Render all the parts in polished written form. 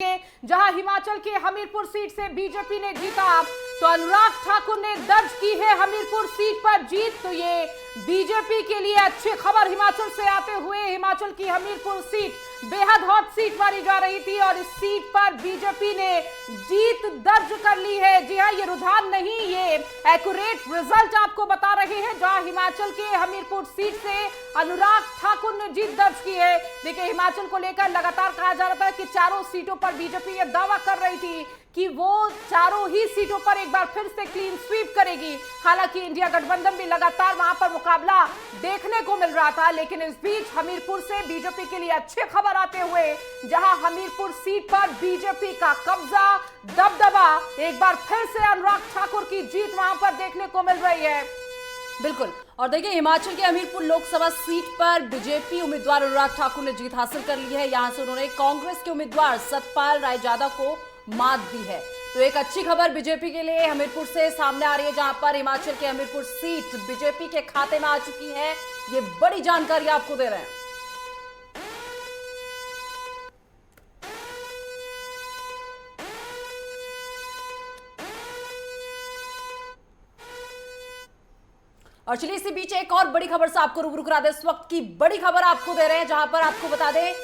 जहां हिमाचल के हमीरपुर सीट से बीजेपी ने जीता, तो अनुराग ठाकुर ने दर्ज की है हमीरपुर सीट पर जीत। तो ये बीजेपी के लिए अच्छी खबर हिमाचल से आते हुए, हिमाचल की हमीरपुर सीट बेहद हॉट सीट मानी जा रही थी और इस सीट पर बीजेपी ने जीत दर्ज कर ली है। जी हां, ये रुझान नहीं, ये एक्यूरेट रिजल्ट आपको बता रहे हैं, जहां हिमाचल के हमीरपुर सीट से अनुराग ठाकुर ने जीत दर्ज की है। देखिए, हिमाचल को लेकर लगातार कहा जा रहा था कि चारों सीटों पर बीजेपी ये दावा कर रही थी कि वो चारों ही सीटों पर एक बार फिर से क्लीन स्वीप करेगी। हालांकि इंडिया गठबंधन भी लगातार वहां पर मुकाबला देखने को मिल रहा था, लेकिन इस बीच हमीरपुर से बीजेपी के लिए अच्छी खबर आते हुए, जहां हमीरपुर सीट पर बीजेपी का कब्जा, दबदबा, एक बार फिर से अनुराग ठाकुर की जीत वहां पर देखने को मिल रही है। बिल्कुल। और देखिए, हिमाचल के हमीरपुर लोकसभा सीट पर बीजेपी उम्मीदवार अनुराग ठाकुर ने जीत हासिल कर ली है। यहां से उन्होंने कांग्रेस के उम्मीदवार सतपाल रायजादा को मात दी है। तो एक अच्छी खबर बीजेपी के लिए हमीरपुर से सामने आ रही है, जहां पर हिमाचल के हमीरपुर सीट बीजेपी के खाते में आ चुकी है। ये बड़ी जानकारी आपको दे रहे हैं। और चलिए, इसी बीच एक और बड़ी खबर से आपको रूबरू करा दे। इस वक्त की बड़ी खबर आपको दे रहे हैं, जहां पर आपको बता दें,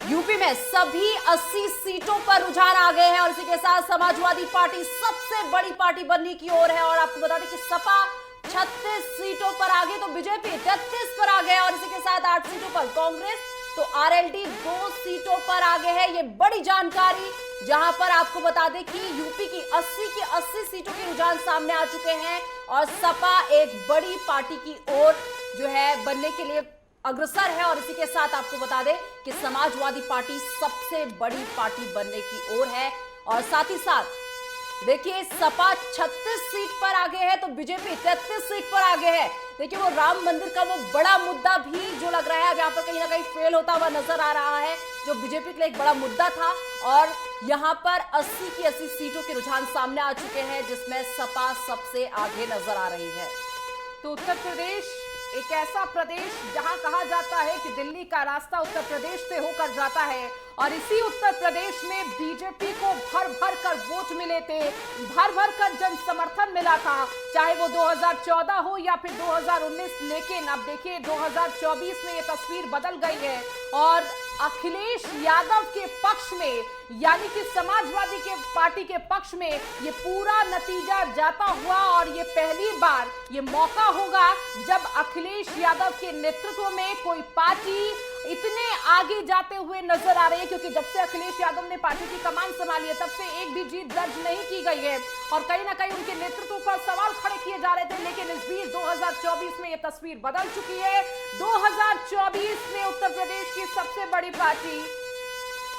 यूपी में सभी 80 सीटों पर रुझान आ गए हैं और इसी के साथ समाजवादी पार्टी सबसे बड़ी पार्टी बनने की ओर है। और आपको बता दें कि सपा 36 सीटों पर आगे, तो बीजेपी 33 पर आ गए और इसी के साथ 8 सीटों पर कांग्रेस, तो आरएलडी 2 सीटों पर आगे है। ये बड़ी जानकारी, जहां पर आपको बता दें कि यूपी की 80 सीटों के रुझान सामने आ चुके हैं और सपा एक बड़ी पार्टी की ओर जो है बनने के लिए अग्रसर है। और इसी के साथ आपको बता दें कि समाजवादी पार्टी सबसे बड़ी पार्टी बनने की ओर है। और साथ ही साथ देखिए, सपा 36 सीट पर आगे है, तो बीजेपी 33 सीट पर आगे है। देखिए, वो राम मंदिर का वो बड़ा मुद्दा भी जो लग रहा है अब यहाँ पर कहीं ना कहीं फेल होता हुआ नजर आ रहा है, जो बीजेपी के लिए एक बड़ा मुद्दा था। और यहाँ पर 80 की 80 सीटों के रुझान सामने आ चुके हैं, जिसमें सपा सबसे आगे नजर आ रही है। तो उत्तर प्रदेश एक ऐसा प्रदेश जहां कहा जाता है कि दिल्ली का रास्ता उत्तर प्रदेश से होकर जाता है, और इसी उत्तर प्रदेश में बीजेपी को भर भर कर वोट मिले थे, भर भर कर जन समर्थन मिला था, चाहे वो 2014 हो या फिर 2019। लेकिन अब देखिए, 2024 में ये तस्वीर बदल गई है और अखिलेश यादव के पक्ष में, यानी कि समाजवादी के पार्टी के पक्ष में ये पूरा नतीजा जाता हुआ। और ये पहली बार ये मौका होगा जब अखिलेश यादव के नेतृत्व में कोई पार्टी इतने आगे जाते हुए नजर आ रही है, क्योंकि जब से अखिलेश यादव ने पार्टी की कमान संभाली है, तब से एक भी जीत दर्ज नहीं की गई है और कहीं ना कहीं उनके नेतृत्व पर सवाल खड़े किए जा रहे थे। लेकिन इस बीच 2024 में यह तस्वीर बदल चुकी है। 2024 में उत्तर प्रदेश की सबसे बड़ी पार्टी।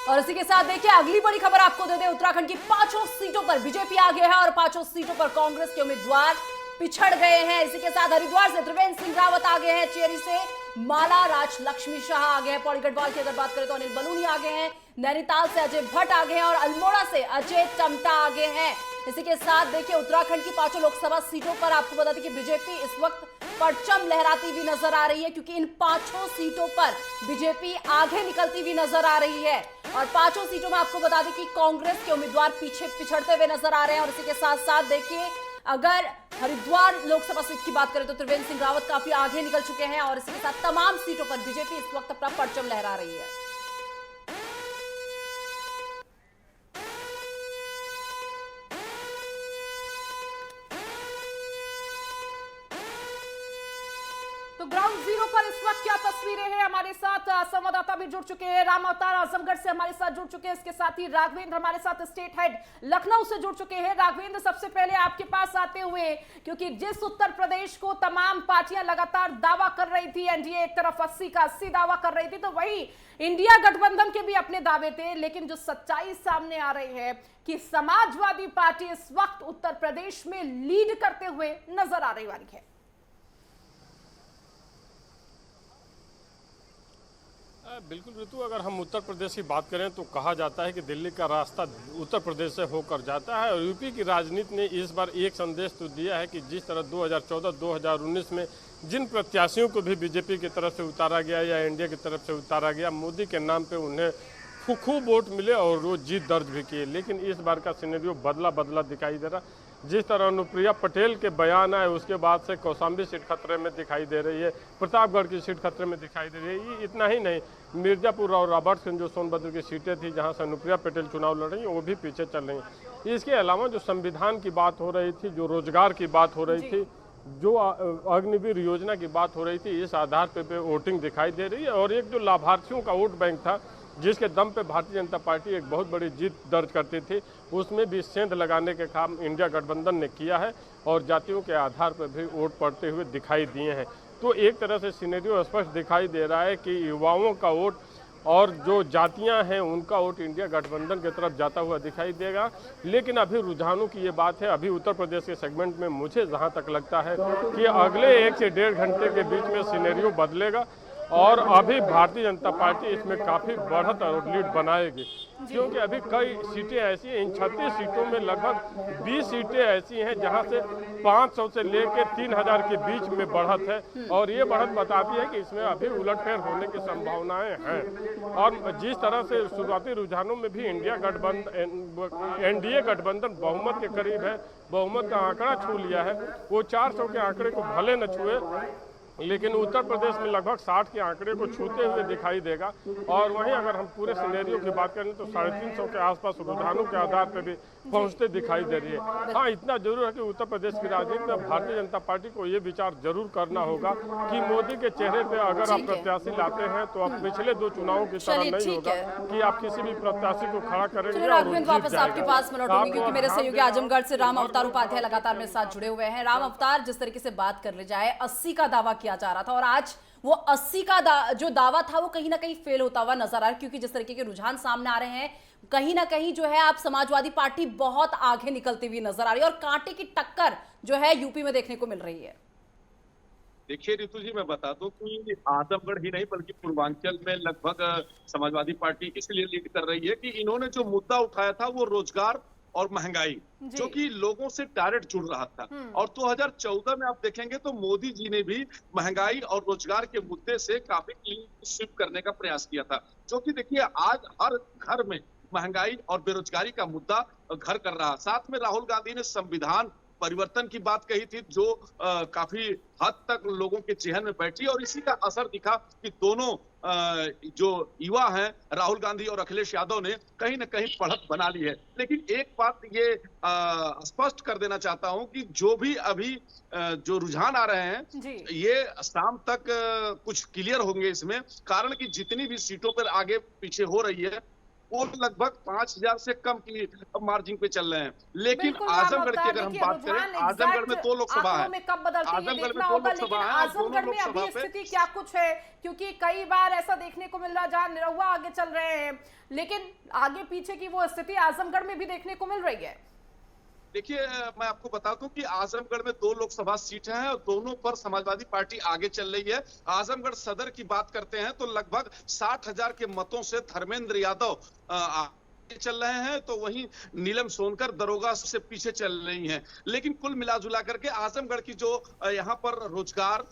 और इसी के साथ देखिए, अगली बड़ी खबर आपको दे दें, उत्तराखंड की 5 सीटों पर बीजेपी आगे है और 5 सीटों पर कांग्रेस के उम्मीदवार पिछड़ गए हैं। इसी के साथ हरिद्वार से त्रिवेंद्र सिंह रावत आगे हैं, चेरी से माला राज लक्ष्मी शाह आगे हैं, पौड़ी गढ़वाल की अगर बात करें तो अनिल बलूनी आगे हैं, नैनीताल से अजय भट्ट आगे हैं और अल्मोड़ा से अजय टमटा आगे हैं। इसी के साथ देखिए, उत्तराखंड की 5 लोकसभा सीटों पर आपको बता दें कि बीजेपी इस वक्त परचम लहराती हुई नजर आ रही है, क्योंकि इन 5 सीटों पर बीजेपी आगे निकलती हुई नजर आ रही है। और 5 सीटों में आपको बता दें कि कांग्रेस के उम्मीदवार पीछे पिछड़ते हुए नजर आ रहे हैं। और इसी के साथ साथ देखिए, अगर हरिद्वार लोकसभा सीट की बात करें तो त्रिवेंद्र सिंह रावत काफी आगे निकल चुके हैं और इसी के साथ तमाम सीटों पर बीजेपी इस वक्त अपना परचम लहरा रही है। तो ग्राउंड जीरो पर इस वक्त क्या तस्वीरें हैं, हमारे साथ संवाददाता भी जुड़ चुके हैं, राम अवतार आजमगढ़ से हमारे साथ जुड़ चुके हैं, इसके साथ ही राघवेंद्र हमारे साथ स्टेट हेड लखनऊ से जुड़ चुके हैं। राघवेंद्र, सबसे पहले आपके पास आते हुए, क्योंकि जिस उत्तर प्रदेश को तमाम पार्टियां लगातार दावा कर रही थी, एनडीए एक तरफ 80 का 80 दावा कर रही थी, तो वही इंडिया गठबंधन के भी अपने दावे थे। लेकिन जो सच्चाई सामने आ रही है कि समाजवादी पार्टी इस वक्त उत्तर प्रदेश में लीड करते हुए नजर आ रही है। बिल्कुल ऋतु, अगर हम उत्तर प्रदेश की बात करें तो कहा जाता है कि दिल्ली का रास्ता उत्तर प्रदेश से होकर जाता है और यूपी की राजनीति ने इस बार एक संदेश तो दिया है कि जिस तरह 2014-2019 में जिन प्रत्याशियों को भी बीजेपी की तरफ से उतारा गया या एनडीए की तरफ से उतारा गया, मोदी के नाम पे उन्हें खूब वोट मिले और वो जीत दर्ज भी किए। लेकिन इस बार का सिनेरियो बदला बदला दिखाई दे रहा। जिस तरह अनुप्रिया पटेल के बयान आए उसके बाद से कौशाम्बी सीट खतरे में दिखाई दे रही है, प्रतापगढ़ की सीट खतरे में दिखाई दे रही है। इतना ही नहीं, मिर्जापुर और रॉबर्ट्सगंज जो सोनभद्र की सीटें थी जहां से अनुप्रिया पटेल चुनाव लड़ रही हैं वो भी पीछे चल रही हैं। इसके अलावा जो संविधान की बात हो रही थी, जो रोजगार की बात हो रही थी, जो अग्निवीर योजना की बात हो रही थी, इस आधार पे वोटिंग दिखाई दे रही है। और एक जो लाभार्थियों का वोट बैंक था जिसके दम पे भारतीय जनता पार्टी एक बहुत बड़ी जीत दर्ज करती थी, उसमें भी सेंध लगाने के काम इंडिया गठबंधन ने किया है और जातियों के आधार पर भी वोट पड़ते हुए दिखाई दिए हैं। तो एक तरह से सिनेरियो स्पष्ट दिखाई दे रहा है कि युवाओं का वोट और जो जातियां हैं उनका वोट इंडिया गठबंधन की तरफ जाता हुआ दिखाई देगा। लेकिन अभी रुझानों की ये बात है, अभी उत्तर प्रदेश के सेगमेंट में मुझे जहां तक लगता है कि अगले 1 से 1.5 घंटे के बीच में सिनेरियो बदलेगा और अभी भारतीय जनता पार्टी इसमें काफ़ी बढ़त और लीड बनाएगी, क्योंकि अभी कई सीटें ऐसी हैं, इन 36 सीटों में लगभग 20 सीटें ऐसी हैं जहां से 500 से लेकर 3000 के बीच में बढ़त है। और ये बढ़त बताती है कि इसमें अभी उलटफेर होने की संभावनाएं हैं। और जिस तरह से शुरुआती रुझानों में भी एनडीए गठबंधन बहुमत के करीब है, बहुमत का आंकड़ा छू लिया है, वो 400 के आंकड़े को भले न छुए लेकिन उत्तर प्रदेश में लगभग 60 के आंकड़े को छूते हुए दिखाई देगा। और वहीं अगर हम पूरे सिनेरियो की बात करें तो 350 के आसपास रुझानों के आधार पर भी पहुंचते दिखाई दे रही है। हाँ, इतना जरूर है कि उत्तर प्रदेश की राजनीति में भारतीय जनता पार्टी को ये विचार जरूर करना होगा कि मोदी के चेहरे पे अगर आप प्रत्याशी लाते हैं तो आप पिछले 2 चुनावों की तरह नहीं होगा कि आप किसी भी प्रत्याशी को खड़ा करेंगे और राघवेंद्र वापस आपके पास मैं लौटूंगी क्योंकि मेरे सहयोगी आजमगढ़ से राम अवतार उपाध्याय लगातार मेरे साथ जुड़े हुए हैं। राम अवतार, जिस तरीके से बात कर ले जाए 80 का दावा किया जा रहा था और आज वो 80 का जो दावा था वो कहीं ना कहीं फेल होता हुआ नजर आ रहा है, क्योंकि जिस तरीके के रुझान सामने आ रहे हैं कहीं ना कहीं जो है आप समाजवादी पार्टी बहुत आगे निकलती हुई नजर आ रही है और कांटे की टक्कर जो है यूपी में देखने को मिल रही है। देखिए रितु जी, मैं बता दूं कि आजमगढ़ ही नहीं बल्कि पूर्वांचल में लगभग समाजवादी पार्टी इसलिए लीड कर रही है कि इन्होंने जो मुद्दा उठाया था वो रोजगार और महंगाई, जो कि लोगों से डायरेक्ट जुड़ रहा था। और 2014 में आप देखेंगे तो मोदी जी ने भी महंगाई और रोजगार के मुद्दे से काफी क्लीन स्वीप करने का प्रयास किया था, जो कि देखिए आज हर घर में महंगाई और बेरोजगारी का मुद्दा घर कर रहा। साथ में राहुल गांधी ने संविधान परिवर्तन की बात कही थी, जो काफी हद तक लोगों के चेहरे में बैठी और इसी का असर दिखा कि दोनों जो युवा हैं राहुल गांधी और अखिलेश यादव ने कहीं ना कहीं बढ़त बना ली है। लेकिन एक बात ये स्पष्ट कर देना चाहता हूं कि जो भी अभी जो रुझान आ रहे हैं ये शाम तक कुछ क्लियर होंगे इसमें, कारण कि जितनी भी सीटों पर आगे पीछे हो रही है वो लगभग 5000 से कम की मार्जिन पे चल रहे हैं। लेकिन आजमगढ़ की अगर हम बात करें, आजमगढ़ में 2 लोकसभा है, आजमगढ़ में 2 लोकसभा है, आजमगढ़ में अभी स्थिति क्या कुछ है, क्योंकि कई बार ऐसा देखने को मिल रहा है जहां निरहुआ आगे चल रहे हैं लेकिन आगे पीछे की वो स्थिति आजमगढ़ में भी देखने को मिल रही है। देखिए मैं आपको बता दूं कि आजमगढ़ में 2 लोकसभा सीटें हैं और दोनों पर समाजवादी पार्टी आगे चल रही है। आजमगढ़ सदर की बात करते हैं तो लगभग 60,000 के मतों से धर्मेंद्र यादव आगे चल रहे हैं, तो वहीं नीलम सोनकर दरोगा से पीछे चल रही हैं। लेकिन कुल मिलाजुला करके आजमगढ़ की जो यहाँ पर रोजगार,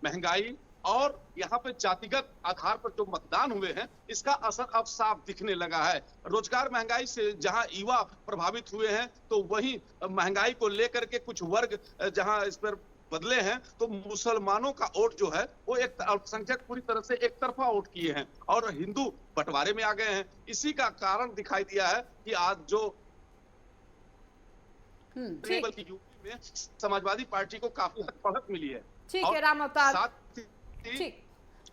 महंगाई और यहाँ पे जातिगत आधार पर जो मतदान हुए हैं इसका असर अब साफ दिखने लगा है। रोजगार महंगाई से जहां युवा प्रभावित हुए हैं तो वहीं महंगाई को लेकर के कुछ वर्ग जहां इस पर बदले हैं, तो मुसलमानों का वोट जो है वो एक अल्पसंख्यक पूरी तरह से एक तरफा वोट किए हैं और हिंदू बंटवारे में आ गए हैं। इसी का कारण दिखाई दिया है कि आज जो बल्कि यूपी में समाजवादी पार्टी को काफी हद बढ़त मिली है। ठीक है राम अवतार,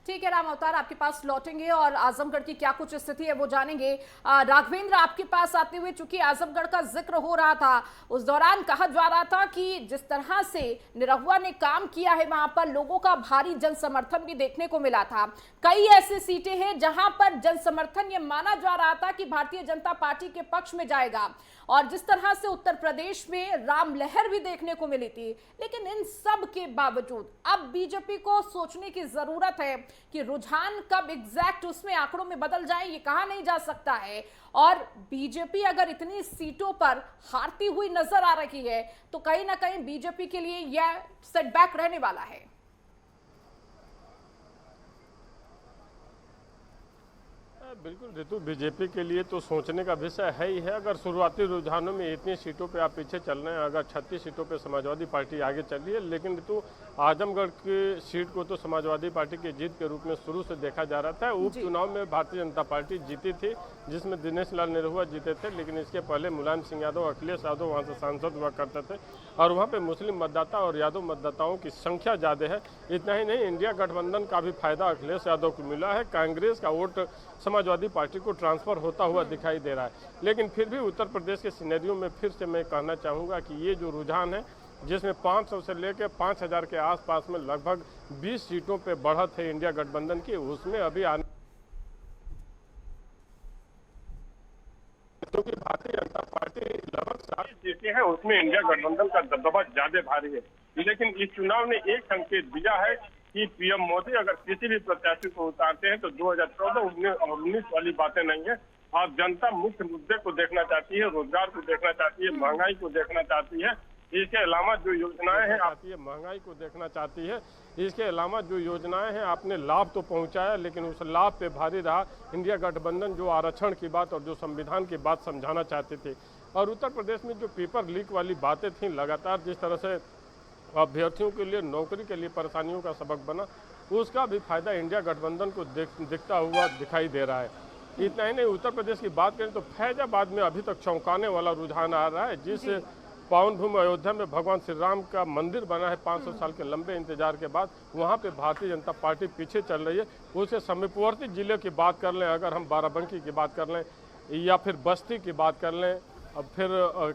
ठीक है राम अवतार, आपके पास लौटेंगे और आजमगढ़ की क्या कुछ स्थिति है वो जानेंगे। राघवेंद्र, आपके पास आते हुए चूंकि आजमगढ़ का जिक्र हो रहा था, उस दौरान कहा जा रहा था कि जिस तरह से निरहुआ ने काम किया है वहां पर लोगों का भारी जन समर्थन भी देखने को मिला था। कई ऐसी सीटें हैं जहां पर जन समर्थन ये माना जा रहा था कि भारतीय जनता पार्टी के पक्ष में जाएगा और जिस तरह से उत्तर प्रदेश में राम लहर भी देखने को मिली थी। लेकिन इन सब के बावजूद अब बीजेपी को सोचने की जरूरत है कि रुझान कब एग्जैक्ट उसमें आंकड़ों में बदल जाए ये कहा नहीं जा सकता है। और बीजेपी अगर इतनी सीटों पर हारती हुई नजर आ रही है तो कहीं ना कहीं बीजेपी के लिए यह सेटबैक रहने वाला है। बिल्कुल ऋतु, बीजेपी के लिए तो सोचने का विषय है ही है। अगर शुरुआती रुझानों में इतनी सीटों पे आप पीछे चल रहे हैं, अगर 36 सीटों पे समाजवादी पार्टी आगे चल रही है, लेकिन ऋतु आजमगढ़ की सीट को तो समाजवादी पार्टी की जीत के रूप में शुरू से देखा जा रहा था। उपचुनाव में भारतीय जनता पार्टी जीती थी, जिसमें दिनेश लाल निरहुआ जीते थे, लेकिन इसके पहले मुलायम सिंह यादव, अखिलेश यादव वहाँ से सांसद हुआ करते थे और वहाँ पे मुस्लिम मतदाता और यादव मतदाताओं की संख्या ज़्यादा है। इतना ही नहीं, इंडिया गठबंधन का भी फायदा अखिलेश यादव को मिला है। कांग्रेस का वोट समाजवादी पार्टी को ट्रांसफर होता हुआ दिखाई दे रहा है, लेकिन फिर भी उत्तर प्रदेश के सिनेरियो में फिर से मैं कहना चाहूँगा कि ये जो रुझान है, जिसमें 500 से लेकर 5000 के आसपास में लगभग 20 सीटों पे बढ़त है इंडिया गठबंधन की, उसमें अभी आने क्योंकि भारतीय जनता पार्टी लगभग 7 सीटें हैं, उसमें इंडिया गठबंधन का दबदबा ज्यादा भारी है। लेकिन इस चुनाव ने एक संकेत दिया है कि पीएम मोदी अगर किसी भी प्रत्याशी को उतारते हैं तो 2014, 19 वाली बातें नहीं है। अब जनता मुख्य मुद्दे को देखना चाहती है, रोजगार को देखना चाहती है, महंगाई को देखना चाहती है। इसके अलावा जो योजनाएं हैं आती है, महंगाई को देखना चाहती है। इसके अलावा जो योजनाएं हैं आपने लाभ तो पहुंचाया, लेकिन उस लाभ पे भारी रहा इंडिया गठबंधन, जो आरक्षण की बात और जो संविधान की बात समझाना चाहते थे। और उत्तर प्रदेश में जो पेपर लीक वाली बातें थी, लगातार जिस तरह से अभ्यर्थियों के लिए नौकरी के लिए परेशानियों का सबक बना, उसका भी फायदा इंडिया गठबंधन को दिखता हुआ दिखाई दे रहा है। इतना ही नहीं, उत्तर प्रदेश की बात करें तो फैजाबाद में अभी तक चौंकाने वाला रुझान आ रहा है। जिस पावन भूमि अयोध्या में भगवान श्री राम का मंदिर बना है 500 साल के लंबे इंतजार के बाद, वहाँ पे भारतीय जनता पार्टी पीछे चल रही है। उसे समीपवर्ती जिले की बात कर लें, अगर हम बाराबंकी की बात कर लें या फिर बस्ती की बात कर लें, अब फिर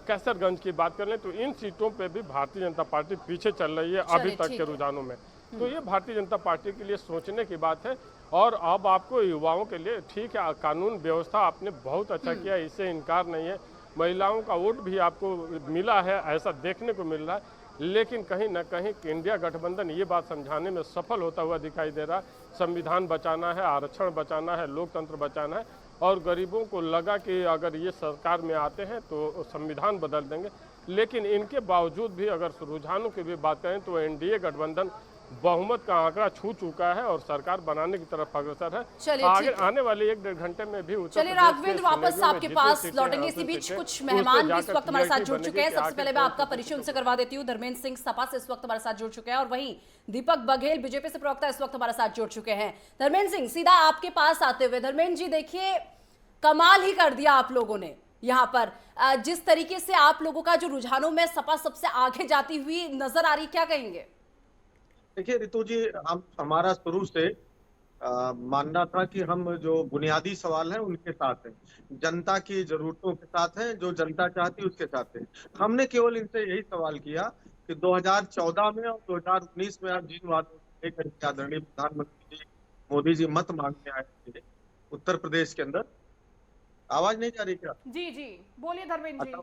कैसरगंज की बात कर लें, तो इन सीटों पे भी भारतीय जनता पार्टी पीछे चल रही है अभी तक के रुझानों में। तो ये भारतीय जनता पार्टी के लिए सोचने की बात है। और अब आपको युवाओं के लिए ठीक है, कानून व्यवस्था आपने बहुत अच्छा किया, इससे इनकार नहीं है। महिलाओं का वोट भी आपको मिला है, ऐसा देखने को मिल रहा है, लेकिन कहीं ना कहीं इंडिया गठबंधन ये बात समझाने में सफल होता हुआ दिखाई दे रहा है। संविधान बचाना है, आरक्षण बचाना है, लोकतंत्र बचाना है, और गरीबों को लगा कि अगर ये सरकार में आते हैं तो संविधान बदल देंगे। लेकिन इनके बावजूद भी अगर रुझानों की भी बात करें तो एनडीए गठबंधन बहुमत का आंकड़ा छू चुका है और सरकार बनाने की तरफ अग्रसर है। आगे आने वाले 1-1.5 घंटे में भी चलिए राघवेंद्र, वापस आपके पास लौटेंगे। इसी बीच कुछ मेहमान भी इस वक्त हमारे साथ जुड़ चुके हैं। सबसे पहले मैं आपका परिचय उनसे करवा देती हूँ। धर्मेंद्र सिंह सपा से इस वक्त हमारे साथ जुड़ चुके हैं, और वहीं दीपक बघेल बीजेपी से प्रवक्ता इस वक्त हमारे साथ जुड़ चुके हैं। धर्मेंद्र सिंह, सीधा आपके पास आते हुए, धर्मेंद्र जी देखिए, कमाल ही कर दिया आप लोगों ने यहाँ पर। जिस तरीके से आप लोगों का जो रुझानों में सपा सबसे आगे जाती हुई नजर आ रही, क्या कहेंगे? देखिए ऋतु जी, हमारा शुरू से मानना था कि हम जो बुनियादी सवाल हैं उनके साथ हैं, जनता की जरूरतों के साथ हैं, जो जनता चाहती है उसके साथ हैं। हमने केवल इनसे यही सवाल किया कि 2014 में और 2019 में आप जिन वादों को लेकर आदरणीय प्रधानमंत्री जी मोदी जी मत मांगने आए थे उत्तर प्रदेश के अंदर, आवाज नहीं जा रही क्या? जी जी, बोलिए धर्मेंद्र जी।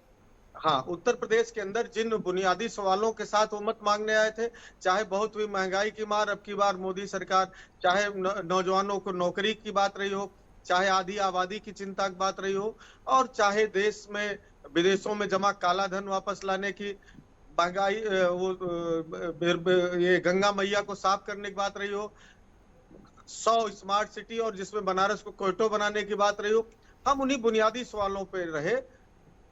हाँ, उत्तर प्रदेश के अंदर जिन बुनियादी सवालों के साथ वो मत मांगने आए थे, चाहे बहुत हुई महंगाई की मार अब की बार मोदी सरकार, चाहे नौजवानों को नौकरी की बात रही हो, चाहे आधी आबादी की चिंता की बात रही हो, और चाहे देश में विदेशों में जमा काला धन वापस लाने की, महंगाई ये गंगा मैया को साफ करने की बात रही हो, 100 स्मार्ट सिटी और जिसमें बनारस को कोयटो बनाने की बात रही हो, हम उन्हीं बुनियादी सवालों पे रहे।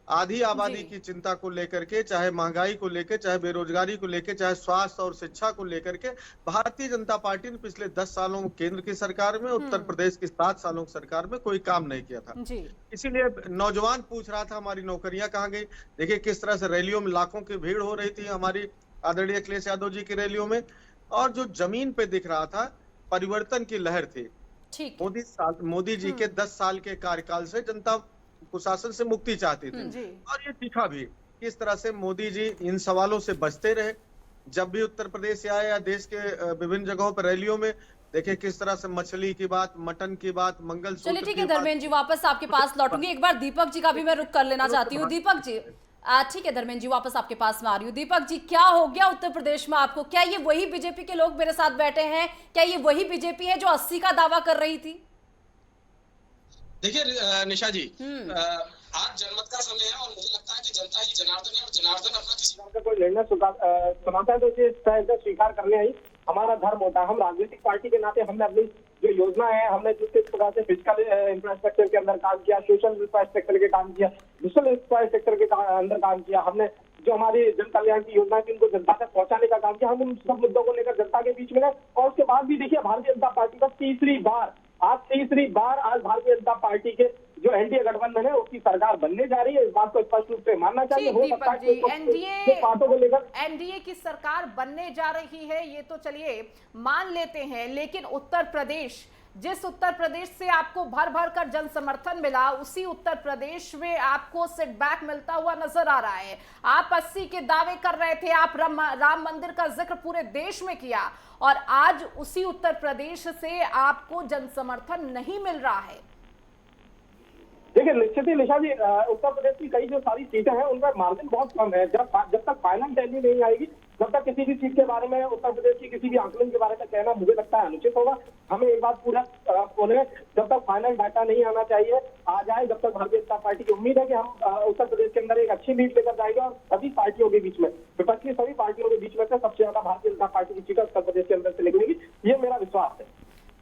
आधी आबादी की चिंता को लेकर के, चाहे महंगाई को लेकर, चाहे बेरोजगारी को लेकर, चाहे स्वास्थ्य और शिक्षा को लेकर के, भारतीय जनता पार्टी ने पिछले 10 सालों में केंद्र की सरकार में, उत्तर प्रदेश की 7 सालों की सरकार में कोई काम नहीं किया था। इसीलिए नौजवान पूछ रहा था हमारी नौकरियां कहाँ गई। देखिए किस तरह से रैलियों में लाखों की भीड़ हो रही थी हमारी आदरणीय अखिलेश यादव जी की रैलियों में, और जो जमीन पे दिख रहा था परिवर्तन की लहर थी। मोदी जी के 10 साल के कार्यकाल से जनता कुशासन से मुक्ति चाहती थी, और ये दिखा भी किस तरह से मोदी जी इन सवालों से बचते रहे। जब भी उत्तर प्रदेश से आए या देश के विभिन्न जगहों पर रैलियों में, देखिए किस तरह से मछली की बात, मटन की बात, मंगलसूत्र। चलिए ठीक है धर्मेंद्र जी, वापस आपके पास लौटूंगी। एक बार दीपक जी का भी मैं रुख कर लेना चाहती हूँ। दीपक जी, ठीक है धर्मेंद्र जी, वापस आपके पास में आ रही हूँ। दीपक जी, क्या हो गया उत्तर प्रदेश में आपको? क्या ये वही बीजेपी के लोग मेरे साथ बैठे हैं? क्या ये वही बीजेपी है जो 80 का दावा कर रही थी? देखिए निशा जी, आज जनमत का समय है और मुझे लगता है कि जनता ही जनार्दन है, और जनार्दन अपना किसी बात का कोई निर्णय सुनाता है तो इसे स्वीकार करने आई। हमारा धर्म होता है। हम राजनीतिक पार्टी के नाते हमने अपनी जो योजना है, हमने जिस प्रकार से फिजिकल इंफ्रास्ट्रक्चर के अंदर काम किया, सोशल इंफ्रास्ट्रक्चर के काम किया, डिजिटल इंफ्रास्ट्रक्चर के अंदर काम किया, हमने जो हमारी जन कल्याण की योजना थी उनको जनता तक पहुंचाने का काम किया। हम उन सब मुद्दों को लेकर जनता के बीच में गए और उसके बाद भी देखिए भारतीय जनता पार्टी का तीसरी बार आज भारतीय जनता पार्टी के जो एनडीए गठबंधन है उसकी सरकार बनने जा रही है। इस बात को स्पष्ट रूप से मानना चाहिए। हो सकता है कि बातों को लेकर एनडीए की सरकार बनने जा रही है, ये तो चलिए मान लेते हैं, लेकिन उत्तर प्रदेश, जिस उत्तर प्रदेश से आपको भर भर कर जन समर्थन मिला, उसी उत्तर प्रदेश में आपको सेटबैक मिलता हुआ नजर आ रहा है। आप 80 के दावे कर रहे थे, आप राम मंदिर का जिक्र पूरे देश में किया, और आज उसी उत्तर प्रदेश से आपको जन समर्थन नहीं मिल रहा है। देखिए निश्चित ही निशा जी, उत्तर प्रदेश की कई जो सारी सीटें हैं उनका मार्जिन बहुत कम है। जब तक फाइनल टैली नहीं आएगी, जब तक किसी भी सीट के बारे में, उत्तर प्रदेश की किसी भी आंकलन के बारे में कहना मुझे लगता है अनुचित होगा। हमें एक बात पूरा बोले, जब तक फाइनल डाटा नहीं आना चाहिए, आ जाए, जब तक भारतीय जनता पार्टी की उम्मीद है कि हम उत्तर प्रदेश के अंदर एक अच्छी लीड लेकर जाएंगे और सभी पार्टियों के बीच में, विपक्ष की सभी पार्टियों के बीच में से सबसे ज्यादा भारतीय जनता पार्टी की सीटें उत्तर प्रदेश के अंदर से निकलेगी, ये मेरा विश्वास है।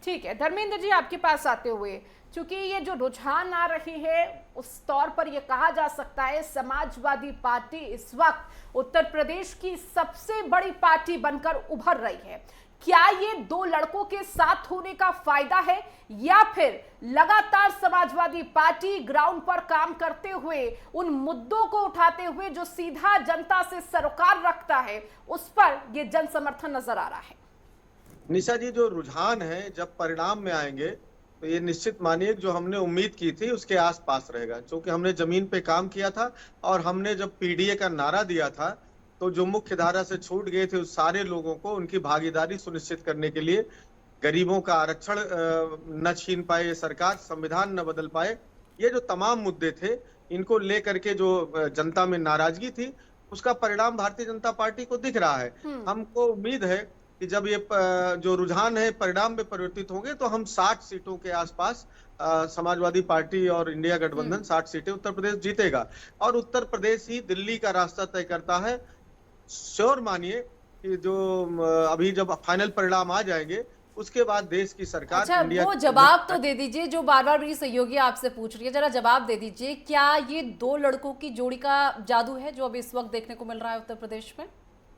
ठीक है धर्मेंद्र जी, आपके पास आते हुए, क्योंकि ये जो रुझान आ रही है उस तौर पर यह कहा जा सकता है समाजवादी पार्टी इस वक्त उत्तर प्रदेश की सबसे बड़ी पार्टी बनकर उभर रही है। क्या ये दो लड़कों के साथ होने का फायदा है, या फिर लगातार समाजवादी पार्टी ग्राउंड पर काम करते हुए उन मुद्दों को उठाते हुए जो सीधा जनता से सरोकार रखता है उस पर ये जन समर्थन नजर आ रहा है? निशा जी, जो रुझान है जब परिणाम में आएंगे तो ये निश्चित मानिए जो हमने उम्मीद की थी उसके आसपास रहेगा, क्योंकि हमने जमीन पे काम किया था और हमने जब पीडीए का नारा दिया था तो जो मुख्य धारा से छूट गए थे उस सारे लोगों को उनकी भागीदारी सुनिश्चित करने के लिए, गरीबों का आरक्षण न छीन पाए सरकार, संविधान न बदल पाए, ये जो तमाम मुद्दे थे इनको लेकर के जो जनता में नाराजगी थी उसका परिणाम भारतीय जनता पार्टी को दिख रहा है। हमको उम्मीद है कि जब ये जो रुझान है परिणाम में परिवर्तित होंगे तो हम 60 सीटों के आसपास समाजवादी पार्टी और इंडिया गठबंधन 60 सीटें उत्तर प्रदेश जीतेगा और उत्तर प्रदेश ही दिल्ली का रास्ता तय करता है। श्योर मानिए कि जो अभी जब फाइनल परिणाम आ जाएंगे उसके बाद देश की सरकार, अच्छा, वो जवाब तो दे दीजिए जो बार बार मेरी सहयोगी आपसे पूछ रही है, जरा जवाब दे दीजिए, क्या ये दो लड़कों की जोड़ी का जादू है जो अभी इस वक्त देखने को मिल रहा है उत्तर प्रदेश में?